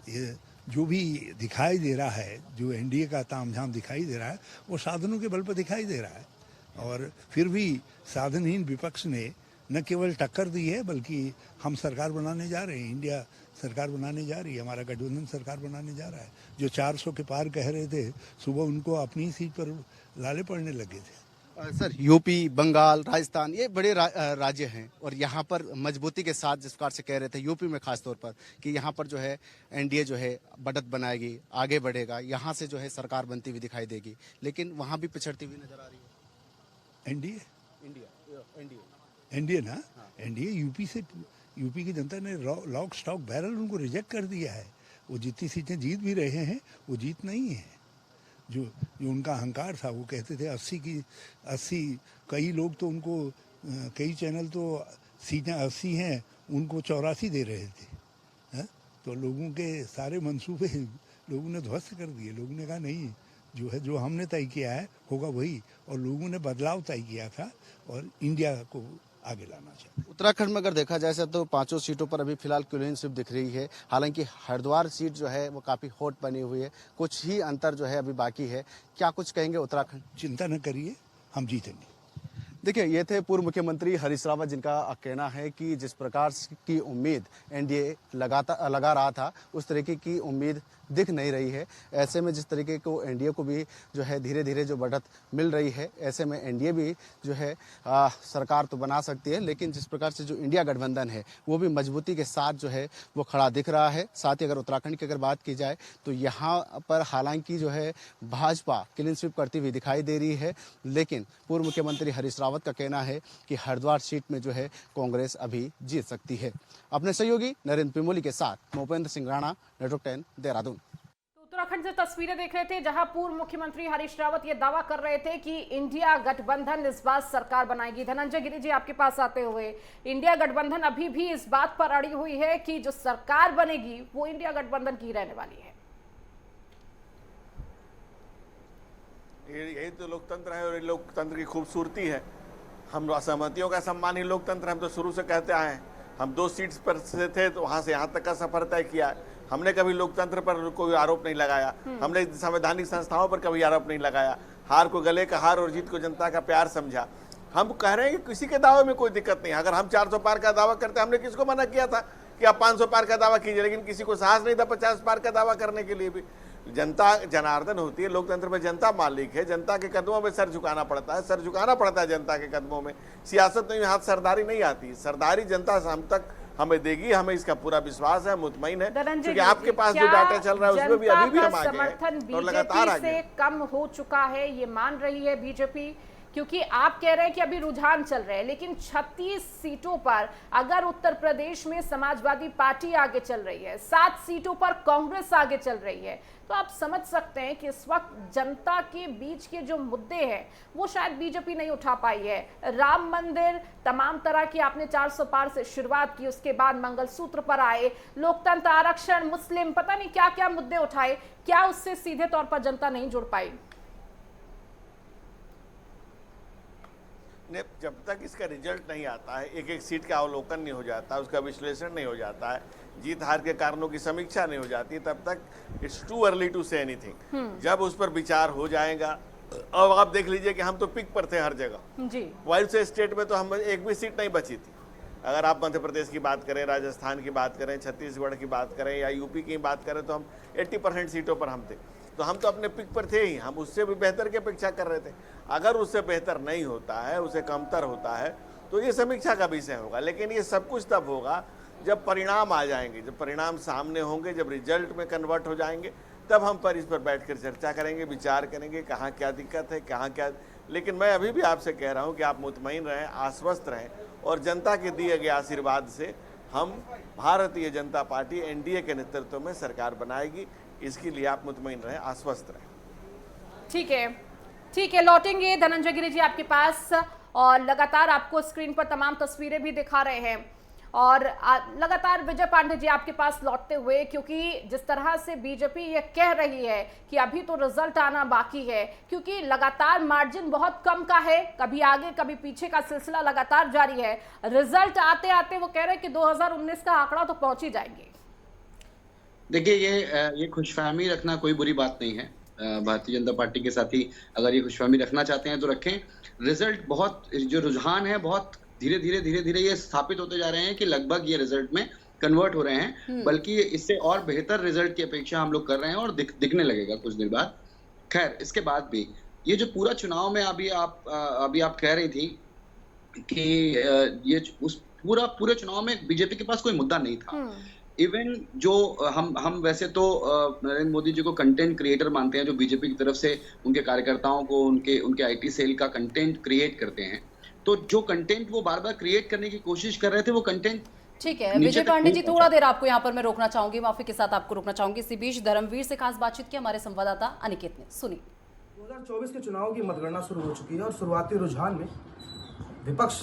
ये जो भी दिखाई दे रहा है, जो एनडीए का तामझाम दिखाई दे रहा है, वो साधनों के बल पर दिखाई दे रहा है। और फिर भी साधनहीन विपक्ष ने न केवल टक्कर दी है, बल्कि हम सरकार बनाने जा रहे हैं, इंडिया सरकार बनाने जा रही है, हमारा गठबंधन सरकार बनाने जा रहा है। जो 400 के पार कह रहे थे, सुबह उनको अपनी सीट पर लाले पड़ने लगे थे। सर यूपी, बंगाल, राजस्थान ये बड़े राज्य हैं और यहाँ पर मजबूती के साथ जिस प्रकार से कह रहे थे यूपी में खास तौर पर कि यहाँ पर जो है एनडीए जो है बढ़त बनाएगी, आगे बढ़ेगा, यहाँ से जो है सरकार बनती हुई दिखाई देगी, लेकिन वहाँ भी पिछड़ती हुई नजर आ रही है। एनडीए ना, एनडीए यूपी की जनता ने लॉक स्टॉक बैरल उनको रिजेक्ट कर दिया है। वो जितनी सीटें जीत भी रहे हैं वो जीत नहीं है। जो उनका अहंकार था, वो कहते थे 80, कई लोग तो उनको कई चैनल तो सीटें 80 हैं उनको 84 दे रहे थे। है? तो लोगों के सारे मंसूबे लोगों ने ध्वस्त कर दिए। लोगों ने कहा नहीं, जो हमने तय किया है होगा वही, और लोगों ने बदलाव तय किया था और इंडिया को आगे लाना चाहिए। उत्तराखंड में अगर देखा जाए तो 5 सीटों पर अभी फिलहाल क्लीन स्वीप दिख रही है। हालांकि हरिद्वार सीट जो है वो काफी हॉट बनी हुई है, कुछ ही अंतर जो है अभी बाकी है। क्या कुछ कहेंगे उत्तराखंड? चिंता न करिए, हम जीतेंगे। देखिए, ये थे पूर्व मुख्यमंत्री हरीश रावत, जिनका कहना है कि जिस प्रकार की उम्मीद एनडीए लगा रहा था उस तरीके की उम्मीद दिख नहीं रही है। ऐसे में जिस तरीके को एनडीए को भी जो है धीरे धीरे जो बढ़त मिल रही है, ऐसे में एनडीए भी जो है सरकार तो बना सकती है, लेकिन जिस प्रकार से जो इंडिया गठबंधन है वो भी मजबूती के साथ जो है वो खड़ा दिख रहा है। साथ ही अगर उत्तराखंड की अगर बात की जाए तो यहाँ पर हालांकि जो है भाजपा क्लीन स्वीप करती हुई दिखाई दे रही है, लेकिन पूर्व मुख्यमंत्री हरीश रावत का कहना है कि हरिद्वार सीट में जो है कांग्रेस अभी जीत सकती है। अपने सहयोगी नरेंद्र पिमोली के साथ मोपेंद्र सिंह राणा, नेटवर्क 10 देहरादून। उत्तराखंड से तस्वीरें देख रहे थे जहां पूर्व मुख्यमंत्री हरीश रावत ये दावा कर रहे थे कि इंडिया गठबंधन इस बार सरकार बनाएगी। धनंजय गिरी जी आपके पास आते हुए, इंडिया गठबंधन अभी भी इस बात पर अड़ी हुई है कि जो सरकार बनेगी वो इंडिया गठबंधन की रहने वाली है। यही तो लोकतंत्र है और लोकतंत्र की खूबसूरती है। हम असहमतियों का सम्मान ही लोकतंत्र, हम तो शुरू से कहते आए हैं। हम 2 सीट्स पर से थे तो वहां से यहाँ तक का सफर तय किया है। हमने कभी लोकतंत्र पर कोई आरोप नहीं लगाया, हमने संवैधानिक संस्थाओं पर कभी आरोप नहीं लगाया। हार को गले का हार और जीत को जनता का प्यार समझा। हम कह रहे हैं कि किसी के दावे में कोई दिक्कत नहीं। अगर हम 400 पार का दावा करते, हमने किसको मना किया था कि आप 500 पार का दावा कीजिए, लेकिन किसी को साहस नहीं था 50 पार का दावा करने के लिए भी। जनता जनार्दन होती है, लोकतंत्र में जनता मालिक है। जनता के कदमों में सर झुकाना पड़ता है, सर झुकाना पड़ता है जनता के कदमों में। सियासत में हाथ सरदारी नहीं आती, सरदारी जनता हम तक हमें देगी, हमें इसका पूरा विश्वास है, मुतमईन है। क्योंकि आपके पास जो डाटा चल रहा है उसमें भी अभी भी हम आगे हैं और लगातार आगे हैं। कम हो चुका है ये मान रही है बीजेपी, क्योंकि आप कह रहे हैं कि अभी रुझान चल रहे हैं, लेकिन 36 सीटों पर अगर उत्तर प्रदेश में समाजवादी पार्टी आगे चल रही है, 7 सीटों पर कांग्रेस आगे चल रही है, तो आप समझ सकते हैं कि इस वक्त जनता के बीच के जो मुद्दे हैं वो शायद बीजेपी नहीं उठा पाई है। राम मंदिर, तमाम तरह की आपने 400 पार से शुरुआत की, उसके बाद मंगलसूत्र पर आए, लोकतंत्र, आरक्षण, मुस्लिम, पता नहीं क्या क्या मुद्दे उठाए, क्या उससे सीधे तौर पर जनता नहीं जुड़ पाई? जब तक इसका रिजल्ट नहीं आता है, एक एक सीट का अवलोकन नहीं हो जाता, उसका विश्लेषण नहीं हो जाता है, जीत हार के कारणों की समीक्षा नहीं हो जाती, तब तक it's too early to say anything. जब उस पर विचार हो जाएगा, अब आप देख लीजिए कि हम तो पिक पर थे हर जगह जी। वाइल्ड से स्टेट में तो हम एक भी सीट नहीं बची थी। अगर आप मध्य प्रदेश की बात करें, राजस्थान की बात करें, छत्तीसगढ़ की बात करें या यूपी की बात करें, तो हम 80% सीटों पर हम थे। तो हम तो अपने पिक पर थे ही, हम उससे भी बेहतर की अपेक्षा कर रहे थे। अगर उससे बेहतर नहीं होता है, उसे कमतर होता है, तो ये समीक्षा का विषय होगा। लेकिन ये सब कुछ तब होगा जब परिणाम आ जाएंगे, जब परिणाम सामने होंगे, जब रिजल्ट में कन्वर्ट हो जाएंगे, तब हम पर इस पर बैठकर चर्चा करेंगे, विचार करेंगे कहाँ क्या दिक्कत है, कहाँ क्या। लेकिन मैं अभी भी आपसे कह रहा हूँ कि आप मुतमईन रहें, आश्वस्त रहें, और जनता के दिए गए आशीर्वाद से हम भारतीय जनता पार्टी एनडीए के नेतृत्व में सरकार बनाएगी। इसके लिए आप मुतमईन रहें, आश्वस्त रहें। ठीक है, लौटेंगे धनंजय गिरी जी आपके पास, और लगातार आपको स्क्रीन पर तमाम तस्वीरें भी दिखा रहे हैं, और लगातार विजय पांडे जी आपके पास लौटते हुए, क्योंकि जिस तरह से बीजेपी ये कह रही है कि अभी तो रिजल्ट आना बाकी है, क्योंकि लगातार मार्जिन बहुत कम का है, कभी आगे कभी पीछे का सिलसिला लगातार जारी है। रिजल्ट आते आते वो कह रहे हैं कि 2019 का आंकड़ा तो पहुंच ही जाएंगे। देखिए, ये खुशफहमी रखना कोई बुरी बात नहीं है। भारतीय जनता पार्टी के साथी अगर ये खुशफहमी रखना चाहते हैं तो रखें। रिजल्ट बहुत, जो रुझान है बहुत धीरे धीरे ये स्थापित होते जा रहे हैं कि लगभग ये रिजल्ट में कन्वर्ट हो रहे हैं, बल्कि इससे और बेहतर रिजल्ट की अपेक्षा हम लोग कर रहे हैं और दिखने लगेगा कुछ देर बाद। खैर, इसके बाद भी ये जो पूरा चुनाव में अभी आप कह रही थी कि ये उस पूरे चुनाव में बीजेपी के पास कोई मुद्दा नहीं था। इवन जो हम वैसे तो नरेंद्र मोदी जी को कंटेंट क्रिएटर मानते हैं, जो बीजेपी की तरफ से उनके कार्यकर्ताओं को उनके आईटी सेल का कंटेंट क्रिएट करते हैं। तो जो कंटेंट वो बार बार क्रिएट करने की कोशिश कर रहे थे, वो कंटेंट ठीक है। विजय पांडे जी, थोड़ा देर आपको यहाँ पर मैं रोकना चाहूंगी, माफी के साथ आपको रोकना चाहूंगी। इसी बीच धर्मवीर से खास बातचीत की हमारे संवाददाता अनिकेत ने, सुनिए। 2024 के चुनाव की मतगणना शुरू हो चुकी है और शुरुआती रुझान में विपक्ष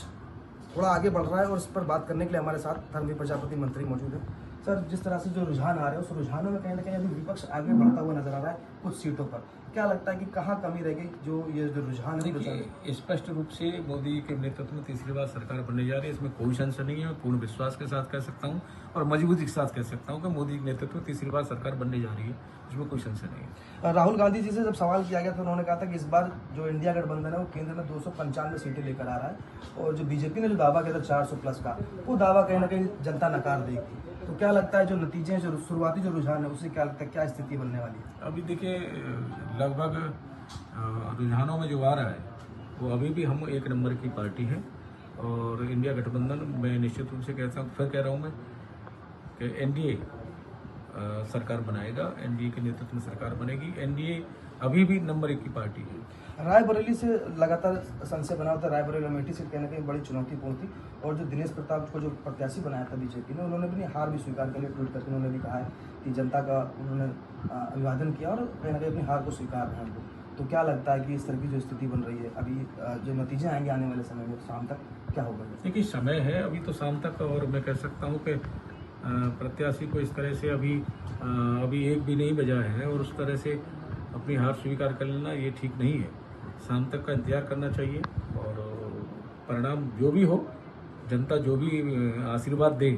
थोड़ा आगे बढ़ रहा है और इस पर बात करने के लिए हमारे साथ धर्मवीर प्रजापति मंत्री मौजूद है। सर, जिस तरह से जो रुझान आ रहे हैं उस रुझानों में कहीं ना कहीं अभी विपक्ष आगे बढ़ता हुआ नजर आ रहा है कुछ सीटों पर। क्या लगता है कि कहाँ कमी रह गई जो ये जो रुझान है? स्पष्ट रूप से मोदी के नेतृत्व में तीसरी बार सरकार बनने जा रही है, इसमें कोई संशय नहीं है। मैं पूर्ण विश्वास के साथ कह सकता हूँ और मजबूती के साथ कह सकता हूँ कि मोदी के नेतृत्व में तीसरी बार सरकार बनने जा रही है, इसमें कोई संशय नहीं है। राहुल गांधी जी से जब सवाल किया गया तो उन्होंने कहा था कि इस बार जो इंडिया गठबंधन है वो केंद्र में 295 सीटें लेकर आ रहा है और जो बीजेपी ने जो दावा किया था 400 प्लस का, वो दावा कहीं ना कहीं जनता नकार देगी। तो क्या लगता है जो नतीजे हैं, जो शुरुआती जो रुझान है, उससे क्या लगता है क्या स्थिति बनने वाली है? अभी देखिए, लगभग रुझानों में जो आ रहा है वो अभी भी हम एक नंबर की पार्टी है और इंडिया गठबंधन में निश्चित रूप से कहता हूँ, फिर कह रहा हूँ मैं कि एनडीए सरकार बनाएगा, एनडीए के नेतृत्व में सरकार बनेगी। एनडीए अभी भी नंबर 1 की पार्टी है। रायबरेली से लगातार संशय बना होता है। रायबरेली अमेठी सीट कहने कहीं बड़ी चुनौतीपूर्ण थी और जो दिनेश प्रताप को जो प्रत्याशी बनाया था बीजेपी ने, उन्होंने भी हार भी स्वीकार कर लिया। ट्वीट करके उन्होंने भी कहा है कि जनता का उन्होंने अभिवादन किया और कहीं ना कहीं अपनी हार को स्वीकार है उनको। तो क्या लगता है कि इस तरह की जो स्थिति बन रही है अभी, जो नतीजे आएंगे आने वाले समय में शाम तक, क्या होगा? देखिए, समय है अभी तो शाम तक, और मैं कह सकता हूँ कि प्रत्याशी को इस तरह से अभी एक भी नहीं बजा है और उस तरह से अपनी हार स्वीकार कर लेना ये ठीक नहीं है। शाम तक का इंतजार करना चाहिए और परिणाम जो भी हो, जनता जो भी आशीर्वाद दे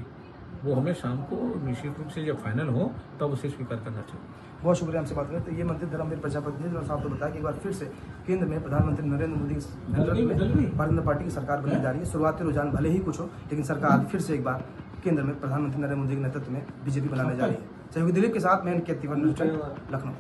वो हमें शाम को निश्चित रूप से जब फाइनल हो तब उसे स्वीकार करना चाहिए। बहुत शुक्रिया हमसे बात करें। तो ये मंत्री धर्मवीर प्रजापति ने जो साहब को बताया कि एक बार फिर से केंद्र में प्रधानमंत्री नरेंद्र मोदी भारतीय जनता पार्टी की सरकार बनने जा रही है। शुरुआती रुझान भले ही कुछ हो, लेकिन सरकार फिर से एक बार केंद्र में प्रधानमंत्री नरेंद्र मोदी के नेतृत्व में बीजेपी बनाने जा रही है। सहयोगी दिलीप के साथ मैं अनिकेत तिवारी, लखनऊ।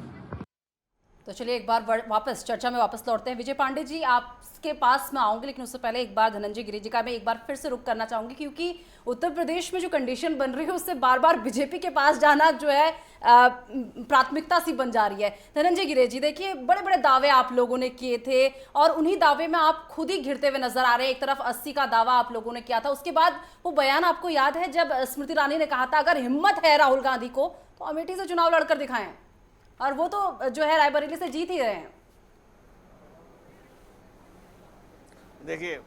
तो चलिए एक बार वापस चर्चा में वापस लौटते हैं। विजय पांडे जी, आपके पास मैं आऊंगी, लेकिन उससे पहले एक बार धनंजय गिरी जी का मैं एक बार फिर से रुख करना चाहूंगी, क्योंकि उत्तर प्रदेश में जो कंडीशन बन रही है उससे बार बार बीजेपी के पास जाना जो है प्राथमिकता सी बन जा रही है। धनंजय गिरी जी, देखिए, बड़े बड़े दावे आप लोगों ने किए थे और उन्हीं दावे में आप खुद ही घिरते हुए नजर आ रहे हैं। एक तरफ 80 का दावा आप लोगों ने किया था, उसके बाद वो बयान आपको याद है जब स्मृति ईरानी ने कहा था अगर हिम्मत है राहुल गांधी को तो अमेठी से चुनाव लड़कर दिखाएं, और वो तो जो है रायबरेली से जीत ही रहे हैं। देखिए,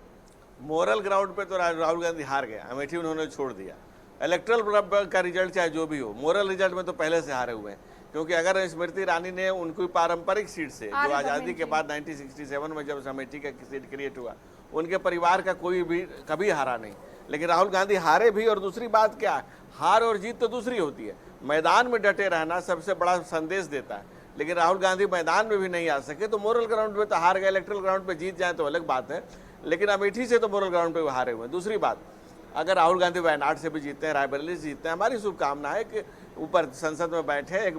मोरल ग्राउंड पे तो राहुल गांधी हार गया, अमेठी उन्होंने छोड़ दिया। इलेक्ट्रल का रिजल्ट चाहे जो भी हो, मोरल रिजल्ट में तो पहले से हारे हुए हैं, क्योंकि अगर स्मृति ईरानी ने उनकी पारंपरिक सीट से जो आज़ादी के बाद 1967 में जब अमेठी का सीट क्रिएट हुआ, उनके परिवार का कोई भी कभी हारा नहीं, लेकिन राहुल गांधी हारे भी। और दूसरी बात क्या है, हार और जीत तो दूसरी होती है, मैदान में डटे रहना सबसे बड़ा संदेश देता है। लेकिन राहुल गांधी मैदान में भी नहीं आ सके तो मोरल ग्राउंड पे तो हार गए। इलेक्ट्रल ग्राउंड पे जीत जाए तो अलग बात है, लेकिन अमेठी से तो मोरल ग्राउंड पे वो हारे हुए हैं। दूसरी बात, अगर राहुल गांधी वायनाड से भी जीतते हैं, रायबरेली से जीतते हैं, हमारी शुभकामना है कि ऊपर संसद में बैठे एक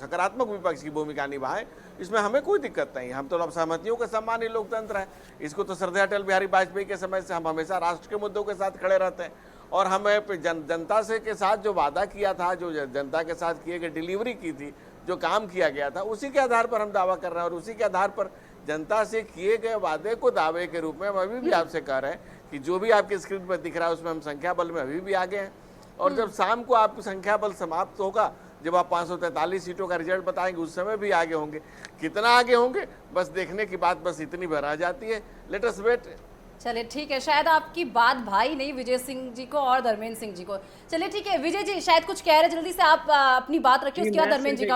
सकारात्मक विपक्ष की भूमिका निभाएं, इसमें हमें कोई दिक्कत नहीं। हम तो असहमतियों का सम्मानी लोकतंत्र है, इसको तो श्रद्धेय अटल बिहारी वाजपेयी के समय से हम हमेशा राष्ट्र के मुद्दों के साथ खड़े रहते हैं और हमें जनता से के साथ जो वादा किया था, जो जनता के साथ किए गए डिलीवरी की थी, जो काम किया गया था, उसी के आधार पर हम दावा कर रहे हैं और उसी के आधार पर जनता से किए गए वादे को दावे के रूप में हम अभी भी आपसे कह रहे हैं कि जो भी आपकी स्क्रीन पर दिख रहा है उसमें हम संख्या बल में अभी भी आगे हैं। और जब शाम को आपकी संख्या बल समाप्त होगा, जब आप 543 सीटों का रिजल्ट बताएंगे, उस समय भी आगे होंगे। कितना आगे होंगे बस देखने की बात बस इतनी भर आ जाती है। Let us wait. चलिए ठीक है, शायद आपकी बात भाई नहीं विजय सिंह जी को और धर्मेंद्र सिंह जी को। चलिए ठीक है, विजय जी शायद कुछ कह रहे, जल्दी से आप अपनी बात रखिए, उसके बाद धर्मेंद्र जी का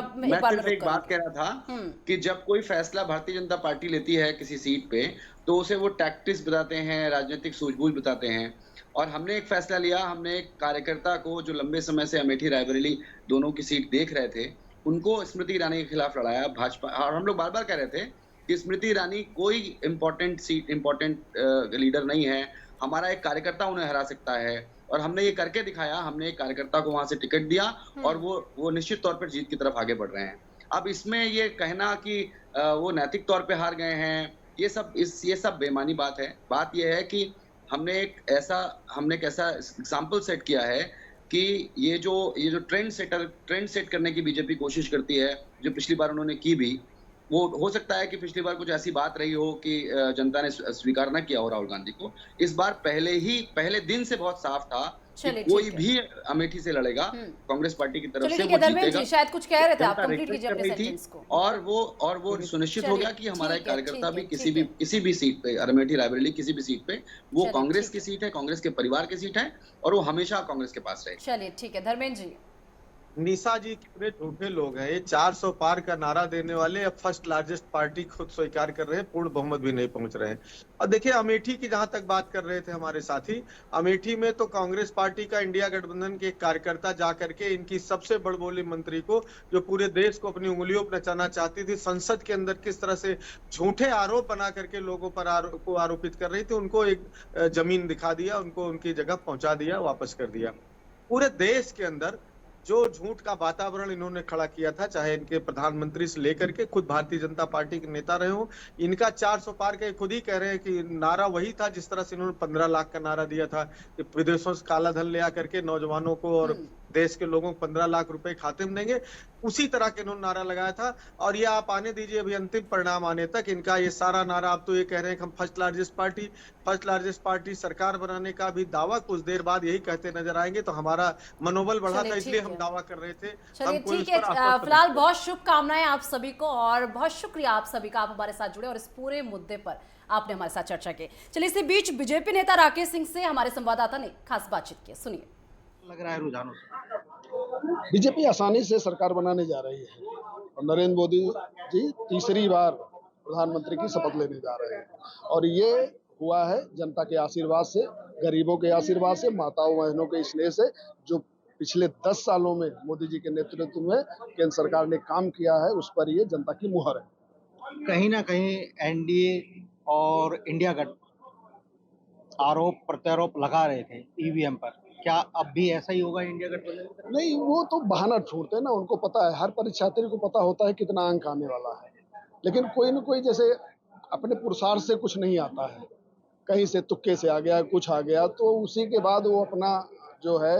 एक बात कह रहा था कि जब कोई फैसला भारतीय जनता पार्टी लेती है किसी सीट पे तो उसे वो टैक्टिक्स बताते हैं, राजनीतिक सूझबूझ बताते हैं। और हमने एक फैसला लिया, हमने एक कार्यकर्ता को जो लंबे समय से अमेठी रायबरेली दोनों की सीट देख रहे थे, उनको स्मृति ईरानी के खिलाफ लड़ाया भाजपा। और हम लोग बार बार कह रहे थे कि स्मृति ईरानी कोई इम्पोर्टेंट लीडर नहीं है, हमारा एक कार्यकर्ता उन्हें हरा सकता है। और हमने ये करके दिखाया, हमने एक कार्यकर्ता को वहां से टिकट दिया और वो निश्चित तौर पर जीत की तरफ आगे बढ़ रहे हैं। अब इसमें ये कहना कि वो नैतिक तौर पे हार गए हैं, ये सब बेमानी बात है। बात ये है कि हमने एक ऐसा एग्जाम्पल सेट किया है कि ये जो ट्रेंड सेट करने की बीजेपी कोशिश करती है, जो पिछली बार उन्होंने की भी, वो हो सकता है कि पिछली बार कुछ ऐसी बात रही हो कि जनता ने स्वीकार ना किया हो राहुल गांधी को। इस बार पहले दिन से बहुत साफ था कि कोई भी अमेठी से लड़ेगा कांग्रेस पार्टी की तरफ से, वो जीतेगा। शायद कुछ कह रहे थे आप, कंप्लीट कीजिए अपने सेंटेंस को। और वो सुनिश्चित हो गया कि हमारा एक कार्यकर्ता भी किसी भी सीट पे, अमेठी रायबरेली किसी भी सीट पे, वो कांग्रेस की सीट है, कांग्रेस के परिवार की सीट है, और वो हमेशा कांग्रेस के पास रहेगी। चलिए ठीक है। धर्मेंद्र जी, निशा जी कितने झूठे लोग हैं, ये 400 पार का नारा देने वाले अब फर्स्ट लार्जेस्ट पार्टी खुद स्वीकार कर रहे हैं, पूर्ण बहुमत भी नहीं पहुंच रहे हैं। और देखिए अमेठी की जहां तक बात कर रहे थे हमारे साथी, अमेठी में तो कांग्रेस पार्टी का इंडिया गठबंधन के एक कार्यकर्ता जा करके इनकी सबसे बड़बोले मंत्री को, जो पूरे देश को अपनी उंगलियों पर नचाना चाहती थी, संसद के अंदर किस तरह से झूठे आरोप बना करके लोगों पर आरोपित कर रही थी, उनको एक जमीन दिखा दिया, उनको उनकी जगह पहुंचा दिया, वापस कर दिया। पूरे देश के अंदर जो झूठ का वातावरण इन्होंने खड़ा किया था, चाहे इनके प्रधानमंत्री से लेकर के खुद भारतीय जनता पार्टी के नेता रहे हो, इनका 400 पार के खुद ही कह रहे हैं कि नारा वही था जिस तरह से इन्होंने 15 लाख का नारा दिया था कि विदेशों से काला धन ले आकर के नौजवानों को और देश के लोगों को 15 लाख रुपए खाते में देंगे, उसी तरह के इन्होंने नारा लगाया था। और ये आप आने दीजिए अभी अंतिम परिणाम आने तक, इनका ये सारा नारा, आप तो ये कह रहे हैं कि हम फर्स्ट लार्जेस्ट पार्टी सरकार बनाने का भी दावा कुछ देर बाद यही कहते नजर आएंगे, तो हमारा मनोबल बढ़ा था, इसलिए हम दावा कर रहे थे। चलिए ठीक है। फिलहाल बहुत शुभकामनाएं आप सभी को, और बहुत शुक्रिया आप सभी का, आप हमारे साथ जुड़े और इस पूरे मुद्दे पर आपने हमारे साथ चर्चा की। चलिए इसी बीच बीजेपी नेता राकेश सिंह से हमारे संवाददाता ने खास बातचीत की, सुनिए। लग रहा है रुझानों से बीजेपी आसानी से सरकार बनाने जा रही है और नरेंद्र मोदी जी तीसरी बार प्रधानमंत्री की शपथ लेने जा रहे हैं, और ये हुआ है जनता के आशीर्वाद से, गरीबों के आशीर्वाद से, माताओं बहनों के स्नेह से, जो पिछले 10 सालों में मोदी जी के नेतृत्व में केंद्र सरकार ने काम किया है, उस पर ये जनता की मुहर है। कहीं ना कहीं एनडीए और इंडिया गठ आरोप प्रत्यारोप लगा रहे थे ईवीएम पर, क्या अब भी ऐसा ही होगा इंडिया गठबंधन? नहीं, वो तो बहाना ढूंढते हैं ना, उनको पता है, हर परीक्षार्थी को पता होता है कितना अंक आने वाला है, लेकिन कोई न कोई जैसे अपने पुरुषार्थ से कुछ नहीं आता है, कहीं से तुक्के से आ गया, कुछ आ गया, तो उसी के बाद वो अपना जो है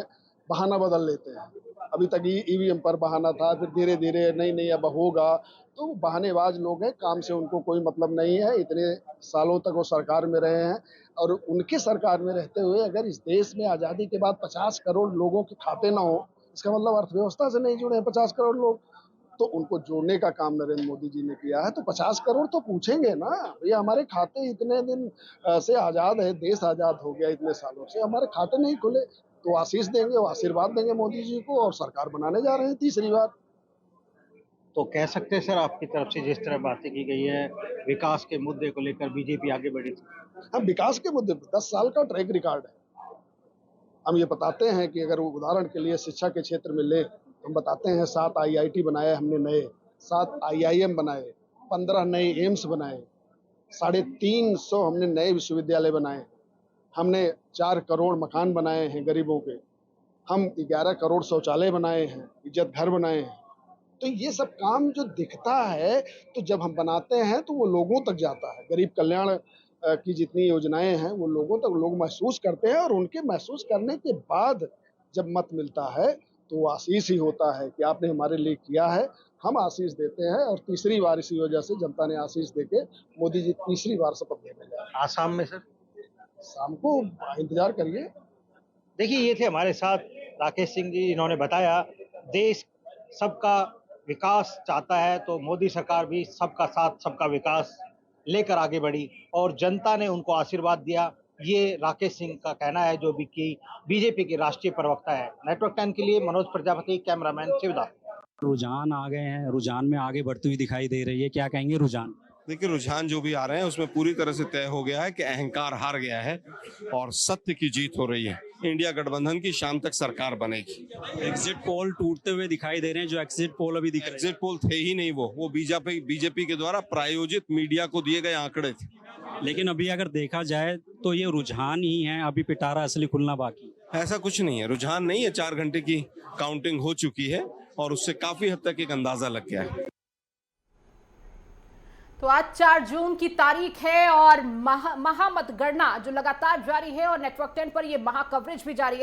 बहाना बदल लेते हैं। अभी तक ईवीएम पर बहाना था, फिर धीरे धीरे नहीं अब होगा, तो बहानेबाज लोग हैं, काम से उनको कोई मतलब नहीं है। इतने सालों तक वो सरकार में रहे हैं, और उनके सरकार में रहते हुए अगर इस देश में आज़ादी के बाद 50 करोड़ लोगों के खाते ना हो, इसका मतलब अर्थव्यवस्था से नहीं जुड़े हैं 50 करोड़ लोग, तो उनको जोड़ने का काम नरेंद्र मोदी जी ने किया है। तो 50 करोड़ तो पूछेंगे ना, भैया हमारे खाते इतने दिन से आज़ाद है, देश आज़ाद हो गया इतने सालों से, हमारे खाते नहीं खुले, तो आशीष देंगे, वो आशीर्वाद देंगे मोदी जी को, और सरकार बनाने जा रहे हैं तीसरी बार। तो कह सकते हैं सर, आपकी तरफ से जिस तरह बातें की गई है, विकास के मुद्दे को लेकर बीजेपी आगे बढ़ी थी। हम विकास के मुद्दे पर 10 साल का ट्रैक रिकॉर्ड है। हम ये बताते हैं कि अगर उदाहरण के लिए शिक्षा के क्षेत्र में ले, हम बताते हैं 7 IIT बनाए हमने नए, 7 IIM बनाए, 15 नए एम्स बनाए, 350 हमने नए विश्वविद्यालय बनाए, हमने 4 करोड़ मकान बनाए हैं गरीबों के, हम 11 करोड़ शौचालय बनाए हैं, इज्जत घर बनाए हैं। तो ये सब काम जो दिखता है, तो जब हम बनाते हैं तो वो लोगों तक जाता है। गरीब कल्याण की जितनी योजनाएं हैं वो लोगों तक लोग महसूस करते हैं, और उनके महसूस करने के बाद जब मत मिलता है तो वो आशीष ही होता है कि आपने हमारे लिए किया है, हम आशीष देते हैं। और तीसरी बार इसी वजह से जनता ने आशीष देके मोदी जी तीसरी बार शपथ लेने जा रहे हैं। आसाम में सर शाम को इंतजार करिए। देखिए, ये थे हमारे साथ राकेश सिंह जी, इन्होंने बताया देश सबका विकास चाहता है, तो मोदी सरकार भी सबका साथ सबका विकास लेकर आगे बढ़ी, और जनता ने उनको आशीर्वाद दिया। ये राकेश सिंह का कहना है, जो भी कि बीजेपी के राष्ट्रीय प्रवक्ता है। नेटवर्क 10 के लिए मनोज प्रजापति, कैमरामैन शिवदास। रुझान आ गए हैं, रुझान में आगे बढ़ती हुई दिखाई दे रही है, क्या कहेंगे रुझान? देखिए, रुझान जो भी आ रहे हैं उसमें पूरी तरह से तय हो गया है कि अहंकार हार गया है और सत्य की जीत हो रही है। इंडिया गठबंधन की शाम तक सरकार बनेगी। एग्जिट पोल टूटते हुए दिखाई दे रहे हैं, जो एग्जिट पोल अभी दिख रहे हैं। एग्जिट पोल थे ही नहीं, वो बीजेपी के द्वारा प्रायोजित मीडिया को दिए गए आंकड़े थे। लेकिन अभी अगर देखा जाए तो ये रुझान ही है, अभी पिटारा असली खुलना बाकी। ऐसा कुछ नहीं है, रुझान नहीं है, 4 घंटे की काउंटिंग हो चुकी है और उससे काफी हद तक एक अंदाजा लग गया है। तो आज 4 जून की तारीख है और महामतगणना जो लगातार जारी है और नेटवर्क 10 पर ये महा कवरेज भी जारी है।